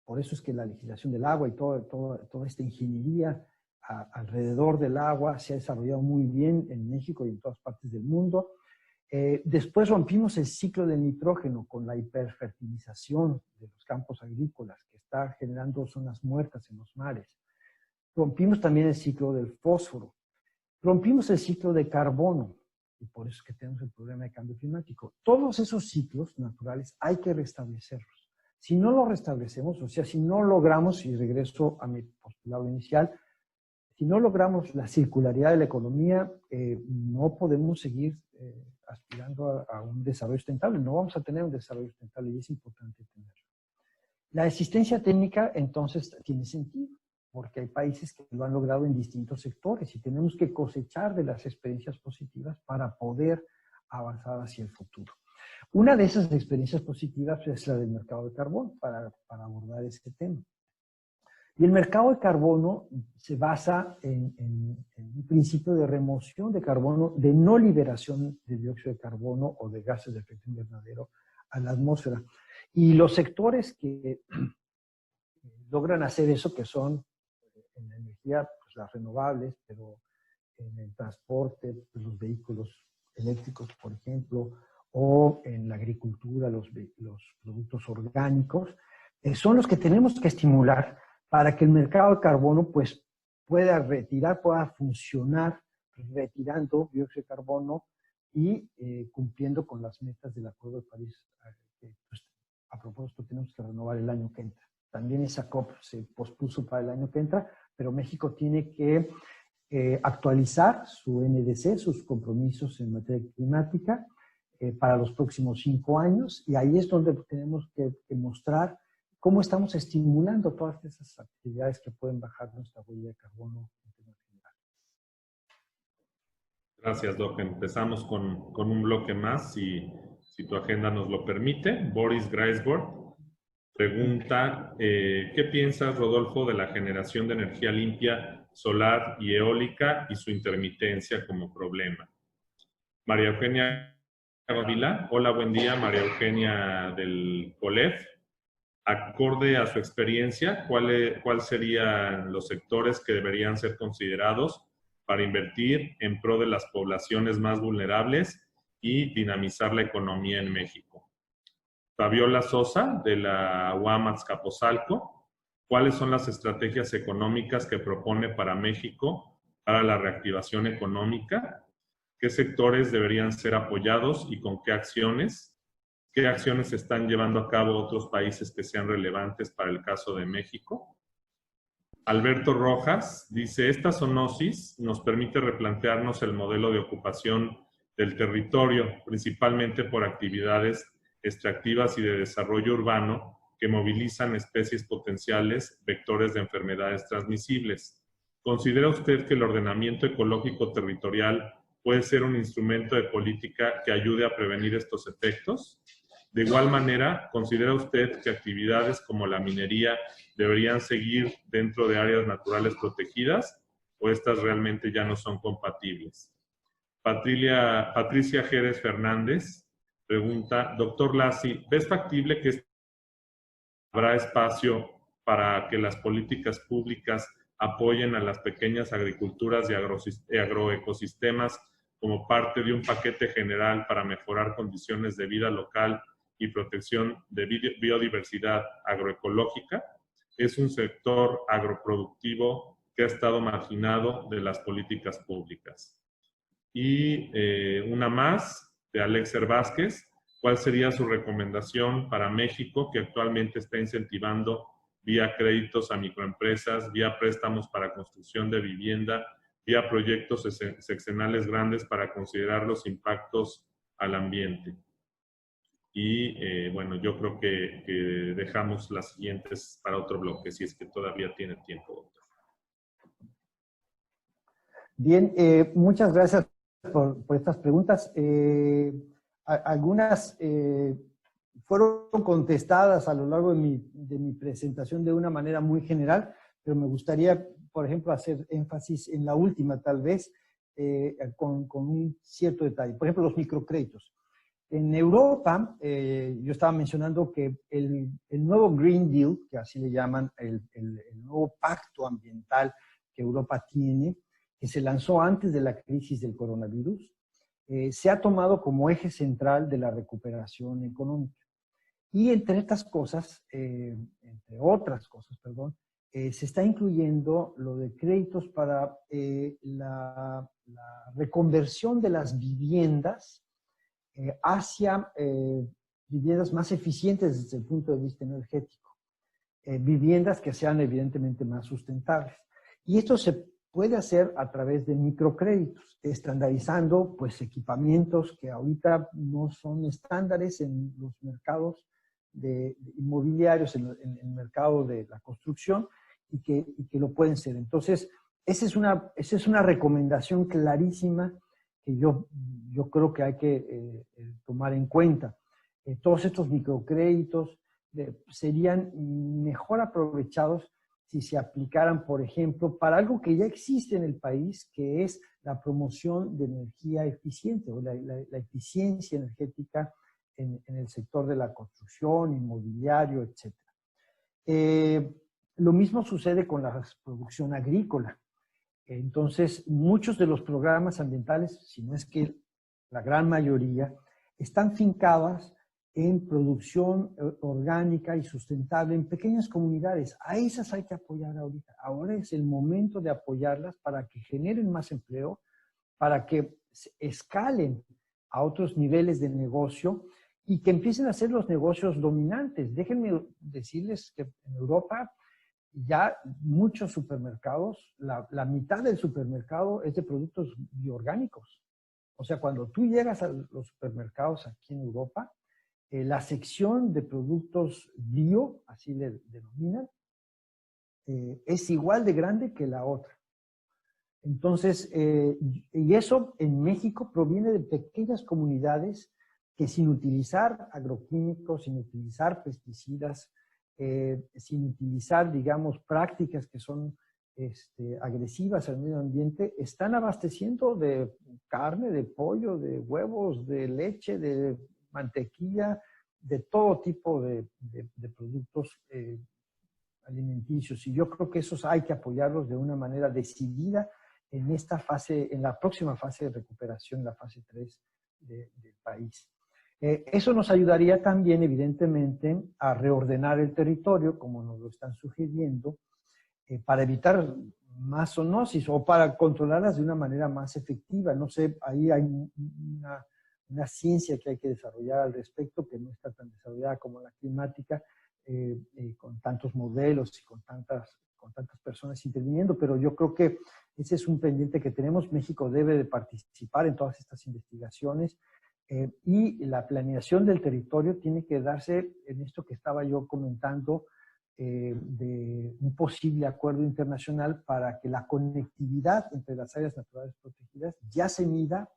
[SPEAKER 5] por eso es que la legislación del agua y toda esta ingeniería alrededor del agua se ha desarrollado muy bien en México y en todas partes del mundo. Después rompimos el ciclo del nitrógeno con la hiperfertilización de los campos agrícolas, que está generando zonas muertas en los mares. Rompimos también el ciclo del fósforo. Rompimos el ciclo de carbono, y por eso es que tenemos el problema de cambio climático. Todos esos ciclos naturales hay que restablecerlos. Si no los restablecemos, o sea, si no logramos, y regreso a mi postulado inicial, Si no logramos la circularidad de la economía, no podemos seguir aspirando a un desarrollo sustentable. No vamos a tener un desarrollo sustentable y es importante tenerlo. La asistencia técnica, entonces, tiene sentido, porque hay países que lo han logrado en distintos sectores y tenemos que cosechar de las experiencias positivas para poder avanzar hacia el futuro. Una de esas experiencias positivas es la del mercado de carbono, para abordar este tema. Y el mercado de carbono se basa en un principio de remoción de carbono, de no liberación de dióxido de carbono o de gases de efecto invernadero a la atmósfera. Y los sectores que logran hacer eso, que son en la energía, pues las renovables, pero en el transporte, pues los vehículos eléctricos, por ejemplo, o en la agricultura, los productos orgánicos, son los que tenemos que estimular para que el mercado de carbono pues, pueda funcionar retirando dióxido de carbono y cumpliendo con las metas del Acuerdo de París. Pues, a propósito, tenemos que renovar el año que entra. También esa COP se pospuso para el año que entra, pero México tiene que actualizar su NDC, sus compromisos en materia climática, para los próximos 5 años, y ahí es donde tenemos que mostrar cómo estamos estimulando todas esas actividades que pueden bajar nuestra huella de carbono internacional.
[SPEAKER 2] Gracias, Doc. Empezamos con un bloque más, si tu agenda nos lo permite. Boris Greisbord pregunta, ¿qué piensas, Rodolfo, de la generación de energía limpia, solar y eólica y su intermitencia como problema? María Eugenia Ávila, hola, buen día, María Eugenia del COLEF. Acorde a su experiencia, ¿cuál serían los sectores que deberían ser considerados para invertir en pro de las poblaciones más vulnerables y dinamizar la economía en México? Fabiola Sosa, de la UAM Azcapotzalco, ¿cuáles son las estrategias económicas que propone para México para la reactivación económica? ¿Qué sectores deberían ser apoyados y con qué acciones? ¿Qué acciones están llevando a cabo otros países que sean relevantes para el caso de México? Alberto Rojas dice, esta zoonosis nos permite replantearnos el modelo de ocupación del territorio, principalmente por actividades extractivas y de desarrollo urbano que movilizan especies potenciales vectores de enfermedades transmisibles. ¿Considera usted que el ordenamiento ecológico territorial puede ser un instrumento de política que ayude a prevenir estos efectos? De igual manera, ¿considera usted que actividades como la minería deberían seguir dentro de áreas naturales protegidas o estas realmente ya no son compatibles? Patricia Jerez Fernández pregunta, doctor Lassi, ¿ves factible que habrá espacio para que las políticas públicas apoyen a las pequeñas agriculturas y agroecosistemas como parte de un paquete general para mejorar condiciones de vida local y protección de biodiversidad agroecológica? Es un sector agroproductivo que ha estado marginado de las políticas públicas. Y una más, de Alexer Vázquez, ¿cuál sería su recomendación para México, que actualmente está incentivando vía créditos a microempresas, vía préstamos para construcción de vivienda, vía proyectos sexenales grandes para considerar los impactos al ambiente? Y bueno, yo creo que dejamos las siguientes para otro bloque, si es que todavía tiene tiempo, doctor.
[SPEAKER 5] Bien, muchas gracias por estas preguntas. Algunas fueron contestadas a lo largo de mi presentación de una manera muy general, pero me gustaría, por ejemplo, hacer énfasis en la última, tal vez, con un cierto detalle. Por ejemplo, los microcréditos. En Europa, yo estaba mencionando que el nuevo Green Deal, que así le llaman, el nuevo pacto ambiental que Europa tiene, que se lanzó antes de la crisis del coronavirus, se ha tomado como eje central de la recuperación económica. Y entre otras cosas, se está incluyendo lo de créditos para la reconversión de las viviendas hacia viviendas más eficientes desde el punto de vista energético. Viviendas que sean evidentemente más sustentables. Y esto se puede hacer a través de microcréditos, estandarizando pues equipamientos que ahorita no son estándares en los mercados de inmobiliarios, en el mercado de la construcción, y que lo pueden ser. Entonces, esa es una recomendación clarísima que yo creo que hay que tomar en cuenta. Todos estos microcréditos serían mejor aprovechados si se aplicaran, por ejemplo, para algo que ya existe en el país, que es la promoción de energía eficiente o la eficiencia energética en el sector de la construcción, inmobiliario, etc. Lo mismo sucede con la producción agrícola. Entonces, muchos de los programas ambientales, si no es que la gran mayoría, están fincadas en producción orgánica y sustentable en pequeñas comunidades. A esas hay que apoyar ahorita. Ahora es el momento de apoyarlas para que generen más empleo, para que escalen a otros niveles de negocio y que empiecen a ser los negocios dominantes. Déjenme decirles que en Europa ya muchos supermercados, la mitad del supermercado es de productos bioorgánicos. O sea, cuando tú llegas a los supermercados aquí en Europa, la sección de productos bio, así le denominan, es igual de grande que la otra. Entonces, y eso en México proviene de pequeñas comunidades que sin utilizar agroquímicos, sin utilizar pesticidas, sin utilizar, digamos, prácticas que son agresivas al medio ambiente, están abasteciendo de carne, de pollo, de huevos, de leche, de mantequilla, de todo tipo de productos alimenticios. Y yo creo que esos hay que apoyarlos de una manera decidida en esta fase, en la próxima fase de recuperación, la fase 3 del país. Eso nos ayudaría también, evidentemente, a reordenar el territorio, como nos lo están sugiriendo, para evitar más zoonosis o para controlarlas de una manera más efectiva. No sé, ahí hay una ciencia que hay que desarrollar al respecto, que no está tan desarrollada como la climática, con tantos modelos y con tantas personas interviniendo, pero yo creo que ese es un pendiente que tenemos. México debe de participar en todas estas investigaciones y la planeación del territorio tiene que darse en esto que estaba yo comentando, de un posible acuerdo internacional para que la conectividad entre las áreas naturales protegidas ya se mida,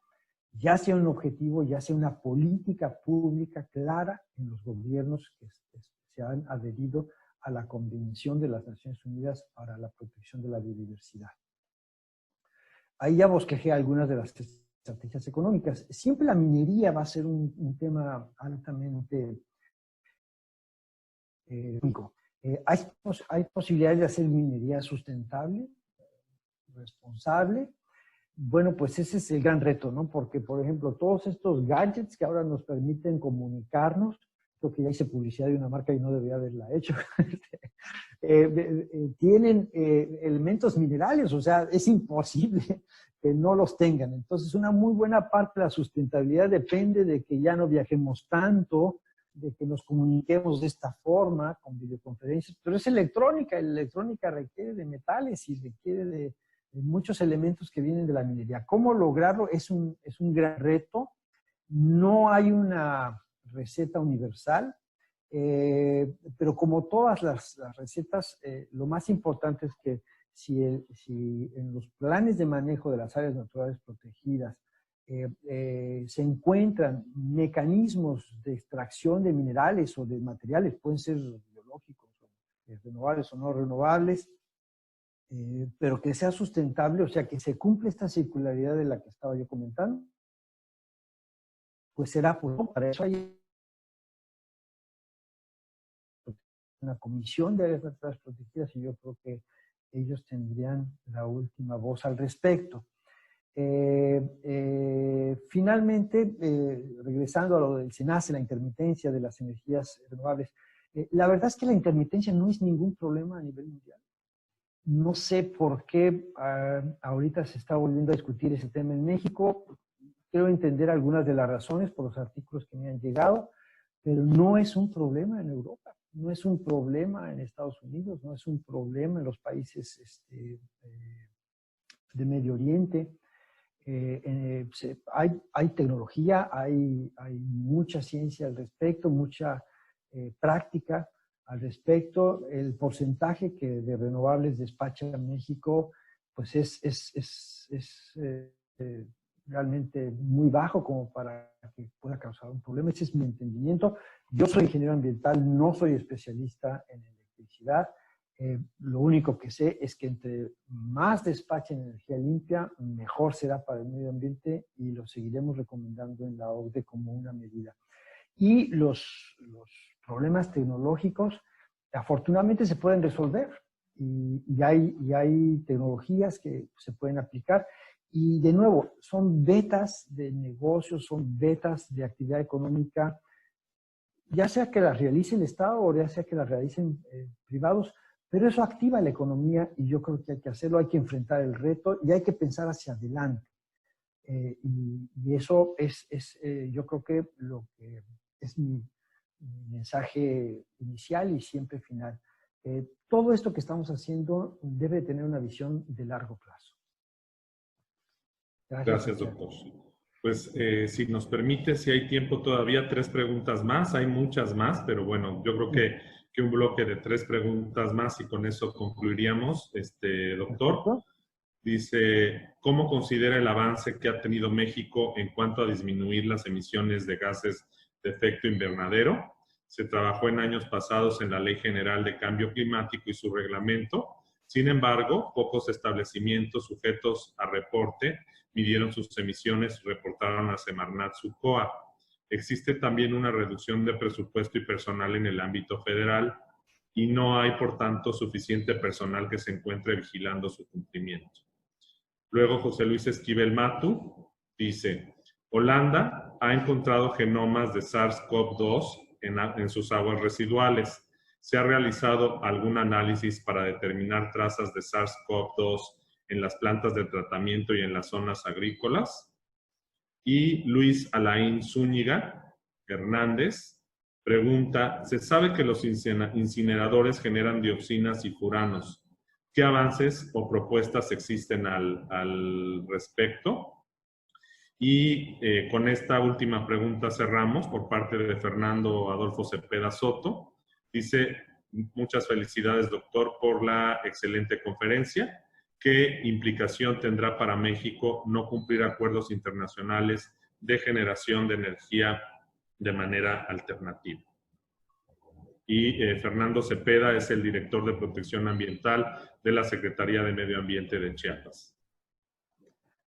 [SPEAKER 5] ya sea un objetivo, ya sea una política pública clara en los gobiernos que se han adherido a la Convención de las Naciones Unidas para la Protección de la Biodiversidad. Ahí ya bosquejé algunas de las estrategias económicas. Siempre la minería va a ser un tema altamente único. Hay posibilidades de hacer minería sustentable, responsable. Bueno, pues ese es el gran reto, ¿no? Porque, por ejemplo, todos estos gadgets que ahora nos permiten comunicarnos, creo que ya hice publicidad de una marca y no debería haberla hecho, tienen elementos minerales, o sea, es imposible que no los tengan. Entonces, una muy buena parte de la sustentabilidad depende de que ya no viajemos tanto, de que nos comuniquemos de esta forma, con videoconferencias, pero es electrónica, y la electrónica requiere de metales y requiere de muchos elementos que vienen de la minería. ¿Cómo lograrlo? Es un gran reto. No hay una receta universal, pero como todas las recetas, lo más importante es que si en los planes de manejo de las áreas naturales protegidas se encuentran mecanismos de extracción de minerales o de materiales, pueden ser biológicos, renovables o no renovables, pero que sea sustentable, o sea, que se cumpla esta circularidad de la que estaba yo comentando, pues será para eso hay una comisión de áreas naturales protegidas y yo creo que ellos tendrían la última voz al respecto. Finalmente, regresando a lo del SENACE, la intermitencia de las energías renovables, la verdad es que la intermitencia no es ningún problema a nivel mundial. No sé por qué ahorita se está volviendo a discutir ese tema en México. Quiero entender algunas de las razones por los artículos que me han llegado, pero no es un problema en Europa, no es un problema en Estados Unidos, no es un problema en los países Medio Oriente. Hay tecnología, hay mucha ciencia al respecto, mucha práctica al respecto. El porcentaje que de renovables despacha México pues es realmente muy bajo como para que pueda causar un problema. Ese es mi entendimiento. Yo soy ingeniero ambiental, no soy especialista en electricidad. Lo único que sé es que entre más despachen energía limpia, mejor será para el medio ambiente y lo seguiremos recomendando en la OCDE como una medida. Y los problemas tecnológicos, afortunadamente, se pueden resolver y hay tecnologías que se pueden aplicar. Y de nuevo, son vetas de negocios, son vetas de actividad económica, ya sea que las realice el Estado o ya sea que las realicen privados, pero eso activa la economía y yo creo que hay que hacerlo, hay que enfrentar el reto y hay que pensar hacia adelante. Y eso es yo creo que lo que es mi mensaje inicial y siempre final. Todo esto que estamos haciendo debe tener una visión de largo plazo.
[SPEAKER 2] Gracias, doctor. Pues si nos permite, si hay tiempo todavía, 3 preguntas más. Hay muchas más, pero bueno, yo creo que un bloque de 3 preguntas más y con eso concluiríamos, doctor. Dice, ¿cómo considera el avance que ha tenido México en cuanto a disminuir las emisiones de gases de efecto invernadero? Se trabajó en años pasados en la Ley General de Cambio Climático y su reglamento. Sin embargo, pocos establecimientos sujetos a reporte midieron sus emisiones y reportaron a Semarnat su COA. Existe también una reducción de presupuesto y personal en el ámbito federal y no hay, por tanto, suficiente personal que se encuentre vigilando su cumplimiento. Luego, José Luis Esquivel Matu dice, Holanda ha encontrado genomas de SARS-CoV-2 en sus aguas residuales. ¿Se ha realizado algún análisis para determinar trazas de SARS-CoV-2 en las plantas de tratamiento y en las zonas agrícolas? Y Luis Alain Zúñiga Hernández pregunta, ¿se sabe que los incineradores generan dioxinas y furanos? ¿Qué avances o propuestas existen al respecto? Y con esta última pregunta cerramos por parte de Fernando Adolfo Cepeda Soto. Dice, muchas felicidades, doctor, por la excelente conferencia. ¿Qué implicación tendrá para México no cumplir acuerdos internacionales de generación de energía de manera alternativa? Y Fernando Cepeda es el director de Protección Ambiental de la Secretaría de Medio Ambiente de Chiapas.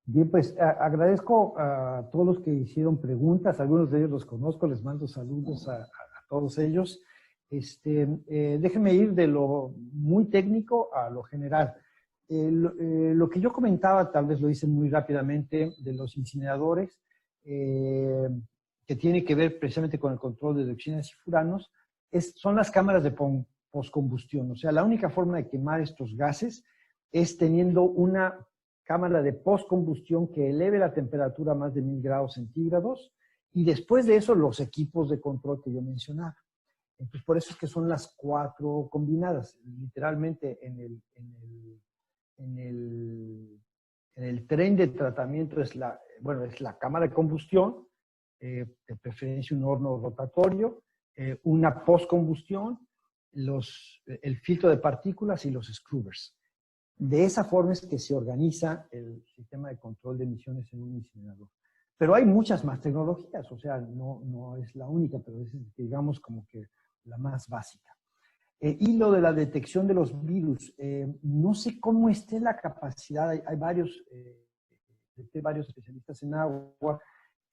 [SPEAKER 5] Bien, pues agradezco a todos los que hicieron preguntas, algunos de ellos los conozco, les mando saludos a todos ellos. Déjenme ir de lo muy técnico a lo general. Lo que yo comentaba, tal vez lo hice muy rápidamente, de los incineradores, que tiene que ver precisamente con el control de dioxinas y furanos, son las cámaras de postcombustión. O sea, la única forma de quemar estos gases es teniendo una cámara de postcombustión que eleve la temperatura a más de 1000 grados centígrados y después de eso los equipos de control que yo mencionaba. Entonces, por eso es que son las 4 combinadas. Literalmente en el tren de tratamiento es la cámara de combustión, de preferencia un horno rotatorio, una postcombustión, el filtro de partículas y los scrubbers. De esa forma es que se organiza el sistema de control de emisiones en un incinerador. Pero hay muchas más tecnologías, o sea, no es la única, pero es, digamos, como que la más básica. Y lo de la detección de los virus, no sé cómo esté la capacidad, hay varios especialistas en agua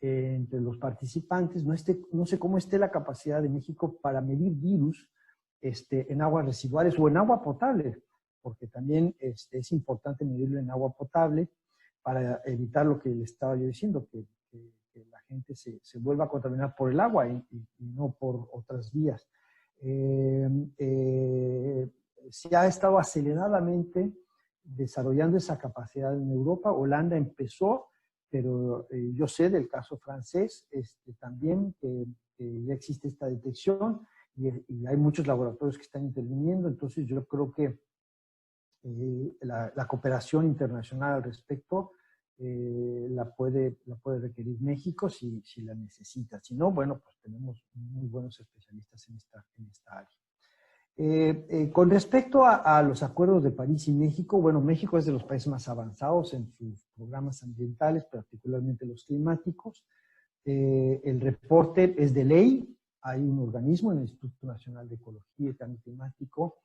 [SPEAKER 5] entre los participantes, no sé cómo esté la capacidad de México para medir virus en aguas residuales o en agua potable, porque también es importante medirlo en agua potable para evitar lo que le estaba yo diciendo, que la gente se vuelva a contaminar por el agua y no por otras vías. Se ha estado aceleradamente desarrollando esa capacidad en Europa. Holanda empezó, pero yo sé del caso francés también que ya existe esta detección y hay muchos laboratorios que están interviniendo. Entonces yo creo que la cooperación internacional al respecto la puede requerir México si la necesita. Si no, bueno, pues tenemos muy buenos especialistas en esta área. Con respecto a los acuerdos de París y México, bueno, México es de los países más avanzados en sus programas ambientales, particularmente los climáticos. El reporte es de ley, hay un organismo, el Instituto Nacional de Ecología y Cambio Climático,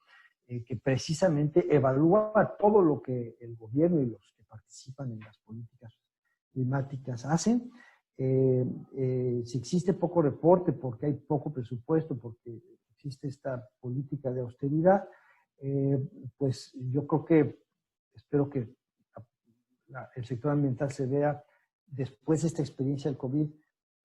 [SPEAKER 5] que precisamente evalúa todo lo que el gobierno y los que participan en las políticas climáticas hacen. Si existe poco reporte porque hay poco presupuesto, porque existe esta política de austeridad, pues yo creo que, espero que el sector ambiental se vea después de esta experiencia del COVID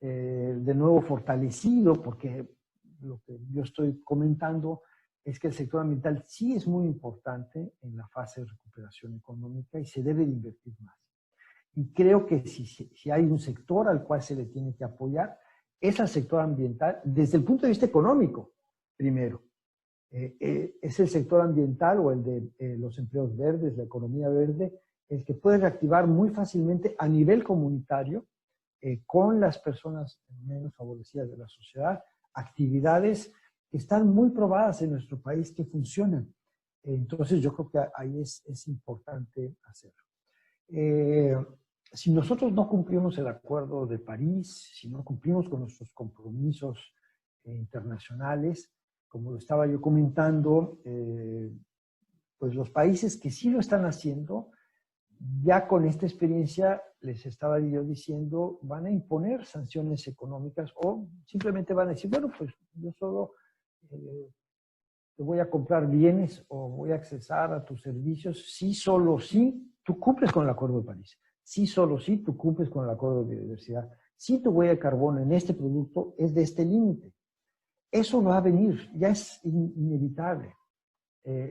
[SPEAKER 5] de nuevo fortalecido, porque lo que yo estoy comentando es que el sector ambiental sí es muy importante en la fase de recuperación económica y se debe de invertir más. Y creo que si hay un sector al cual se le tiene que apoyar, es al sector ambiental desde el punto de vista económico, primero. Es el sector ambiental o el de los empleos verdes, la economía verde, el que puede reactivar muy fácilmente a nivel comunitario con las personas menos favorecidas de la sociedad, actividades que están muy probadas en nuestro país, que funcionan. Entonces yo creo que ahí es importante hacerlo. Si nosotros no cumplimos el Acuerdo de París, si no cumplimos con nuestros compromisos internacionales, como lo estaba yo comentando, pues los países que sí lo están haciendo, ya con esta experiencia, les estaba yo diciendo, van a imponer sanciones económicas o simplemente van a decir, bueno, pues yo solo te voy a comprar bienes o voy a accesar a tus servicios si solo si tú cumples con el Acuerdo de París, si solo si tú cumples con el Acuerdo de Biodiversidad, si tu huella de carbono en este producto es de este límite. Eso va a venir, ya es inevitable.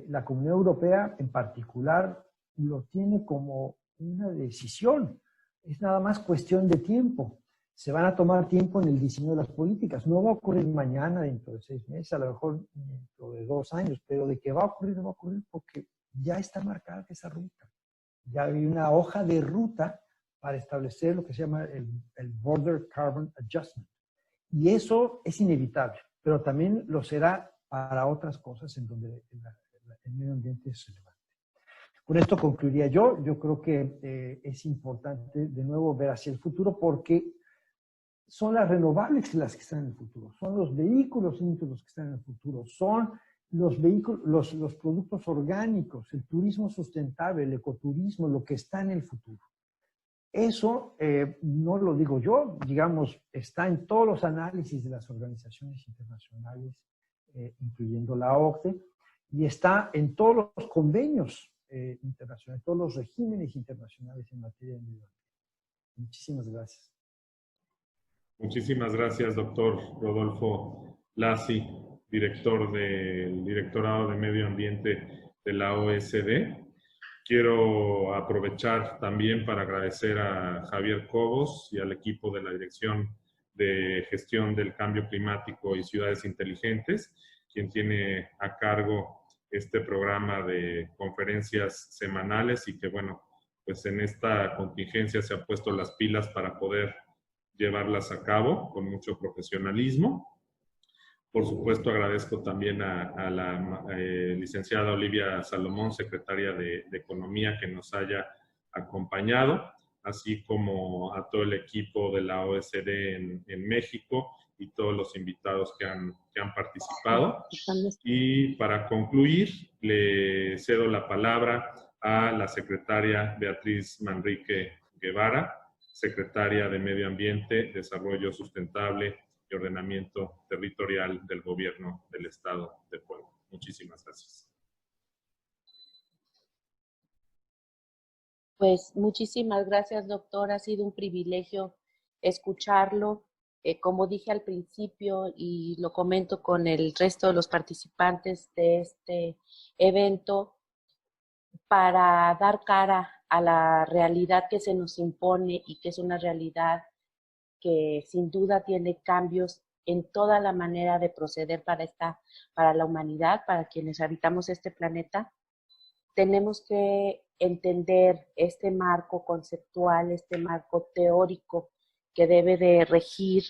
[SPEAKER 5] La Comunidad Europea en particular lo tiene como una decisión. Es nada más cuestión de tiempo. Se van a tomar tiempo en el diseño de las políticas. No va a ocurrir mañana, dentro de 6 meses, a lo mejor dentro de 2 años, pero de que va a ocurrir, no va a ocurrir porque ya está marcada esa ruta. Ya hay una hoja de ruta para establecer lo que se llama el Border Carbon Adjustment. Y eso es inevitable, pero también lo será para otras cosas en donde el medio ambiente es relevante. Con esto concluiría yo. Yo creo que es importante de nuevo ver hacia el futuro porque son las renovables las que están en el futuro, son los vehículos limpios los que están en el futuro, son los vehículos, los productos orgánicos, el turismo sustentable, el ecoturismo, lo que está en el futuro. Eso no lo digo yo, digamos, está en todos los análisis de las organizaciones internacionales, incluyendo la OCDE, y está en todos los convenios internacionales, todos los regímenes internacionales en materia de medio ambiente. Muchísimas gracias.
[SPEAKER 2] Muchísimas gracias, doctor Rodolfo Lassi, director del Directorado de Medio Ambiente de la OSD. Quiero aprovechar también para agradecer a Javier Cobos y al equipo de la Dirección de Gestión del Cambio Climático y Ciudades Inteligentes, quien tiene a cargo este programa de conferencias semanales y que, bueno, pues en esta contingencia se ha puesto las pilas para poder llevarlas a cabo con mucho profesionalismo. Por supuesto, agradezco también a la licenciada Olivia Salomón, secretaria de Economía, que nos haya acompañado, así como a todo el equipo de la OSD en México y todos los invitados que han participado. Y para concluir, le cedo la palabra a la secretaria Beatriz Manrique Guevara, secretaria de Medio Ambiente, Desarrollo Sustentable y Ordenamiento Territorial del Gobierno del Estado de Puebla. Muchísimas gracias.
[SPEAKER 4] Pues muchísimas gracias, doctor. Ha sido un privilegio escucharlo. Como dije al principio y lo comento con el resto de los participantes de este evento, para dar cara a la realidad que se nos impone y que es una realidad que sin duda tiene cambios en toda la manera de proceder para la humanidad, para quienes habitamos este planeta. tenemos que entender este marco conceptual, este marco teórico que debe de regir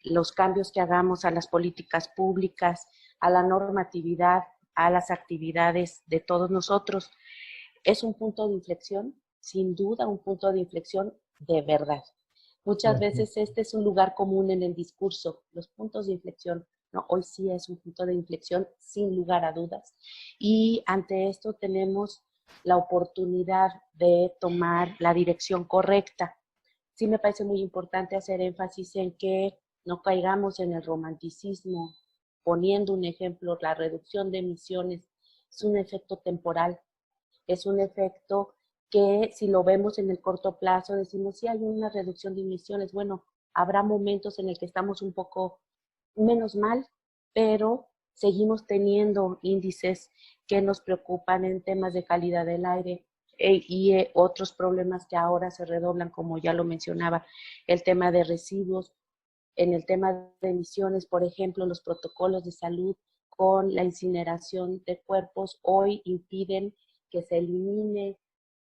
[SPEAKER 4] los cambios que hagamos a las políticas públicas, a la normatividad, a las actividades de todos nosotros. Es un punto de inflexión, sin duda un punto de inflexión de verdad. Muchas veces este es un lugar común en el discurso, los puntos de inflexión. No, hoy sí es un punto de inflexión sin lugar a dudas. Y ante esto tenemos la oportunidad de tomar la dirección correcta. Sí me parece muy importante hacer énfasis en que no caigamos en el romanticismo. Poniendo un ejemplo, la reducción de emisiones es un efecto temporal, es un efecto que si lo vemos en el corto plazo decimos sí hay una reducción de emisiones. Bueno, habrá momentos en el que estamos un poco menos mal, pero seguimos teniendo índices que nos preocupan en temas de calidad del aire y otros problemas que ahora se redoblan, como ya lo mencionaba, el tema de residuos. En el tema de emisiones, por ejemplo, los protocolos de salud con la incineración de cuerpos hoy impiden que se elimine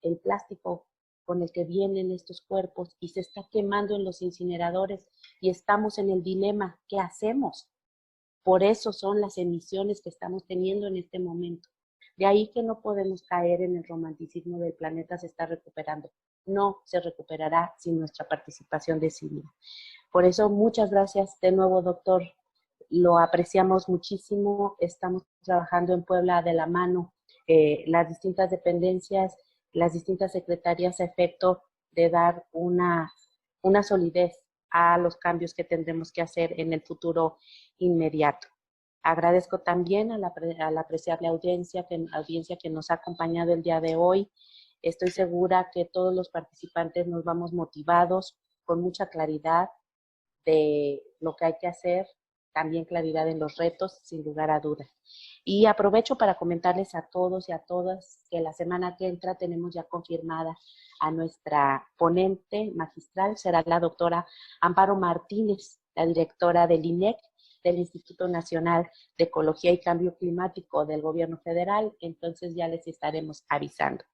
[SPEAKER 4] el plástico con el que vienen estos cuerpos y se está quemando en los incineradores y estamos en el dilema, ¿qué hacemos? Por eso son las emisiones que estamos teniendo en este momento. De ahí que no podemos caer en el romanticismo del planeta se está recuperando. No se recuperará sin nuestra participación decidida. Por eso, muchas gracias de nuevo, doctor. Lo apreciamos muchísimo. Estamos trabajando en Puebla de la mano, las distintas dependencias, las distintas secretarías a efecto de dar una solidez a los cambios que tendremos que hacer en el futuro inmediato. Agradezco también a la apreciable audiencia que nos ha acompañado el día de hoy. Estoy segura que todos los participantes nos vamos motivados, con mucha claridad de lo que hay que hacer, también claridad en los retos, sin lugar a dudas. Y aprovecho para comentarles a todos y a todas que la semana que entra tenemos ya confirmada a nuestra ponente magistral, será la doctora Amparo Martínez, la directora del INEC, del Instituto Nacional de Ecología y Cambio Climático del Gobierno Federal. Entonces ya les estaremos avisando.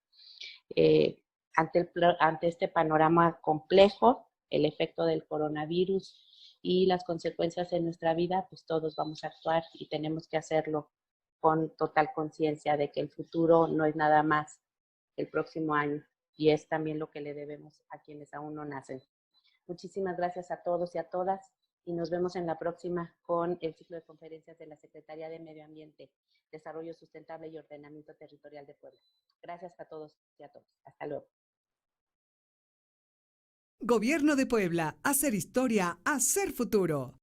[SPEAKER 4] Ante este panorama complejo, el efecto del coronavirus y las consecuencias en nuestra vida, pues todos vamos a actuar y tenemos que hacerlo con total conciencia de que el futuro no es nada más el próximo año y es también lo que le debemos a quienes aún no nacen. Muchísimas gracias a todos y a todas y nos vemos en la próxima con el ciclo de conferencias de la Secretaría de Medio Ambiente, Desarrollo Sustentable y Ordenamiento Territorial de Puebla. Gracias a todos y a todas. Hasta luego.
[SPEAKER 6] Gobierno de Puebla. Hacer historia, hacer futuro.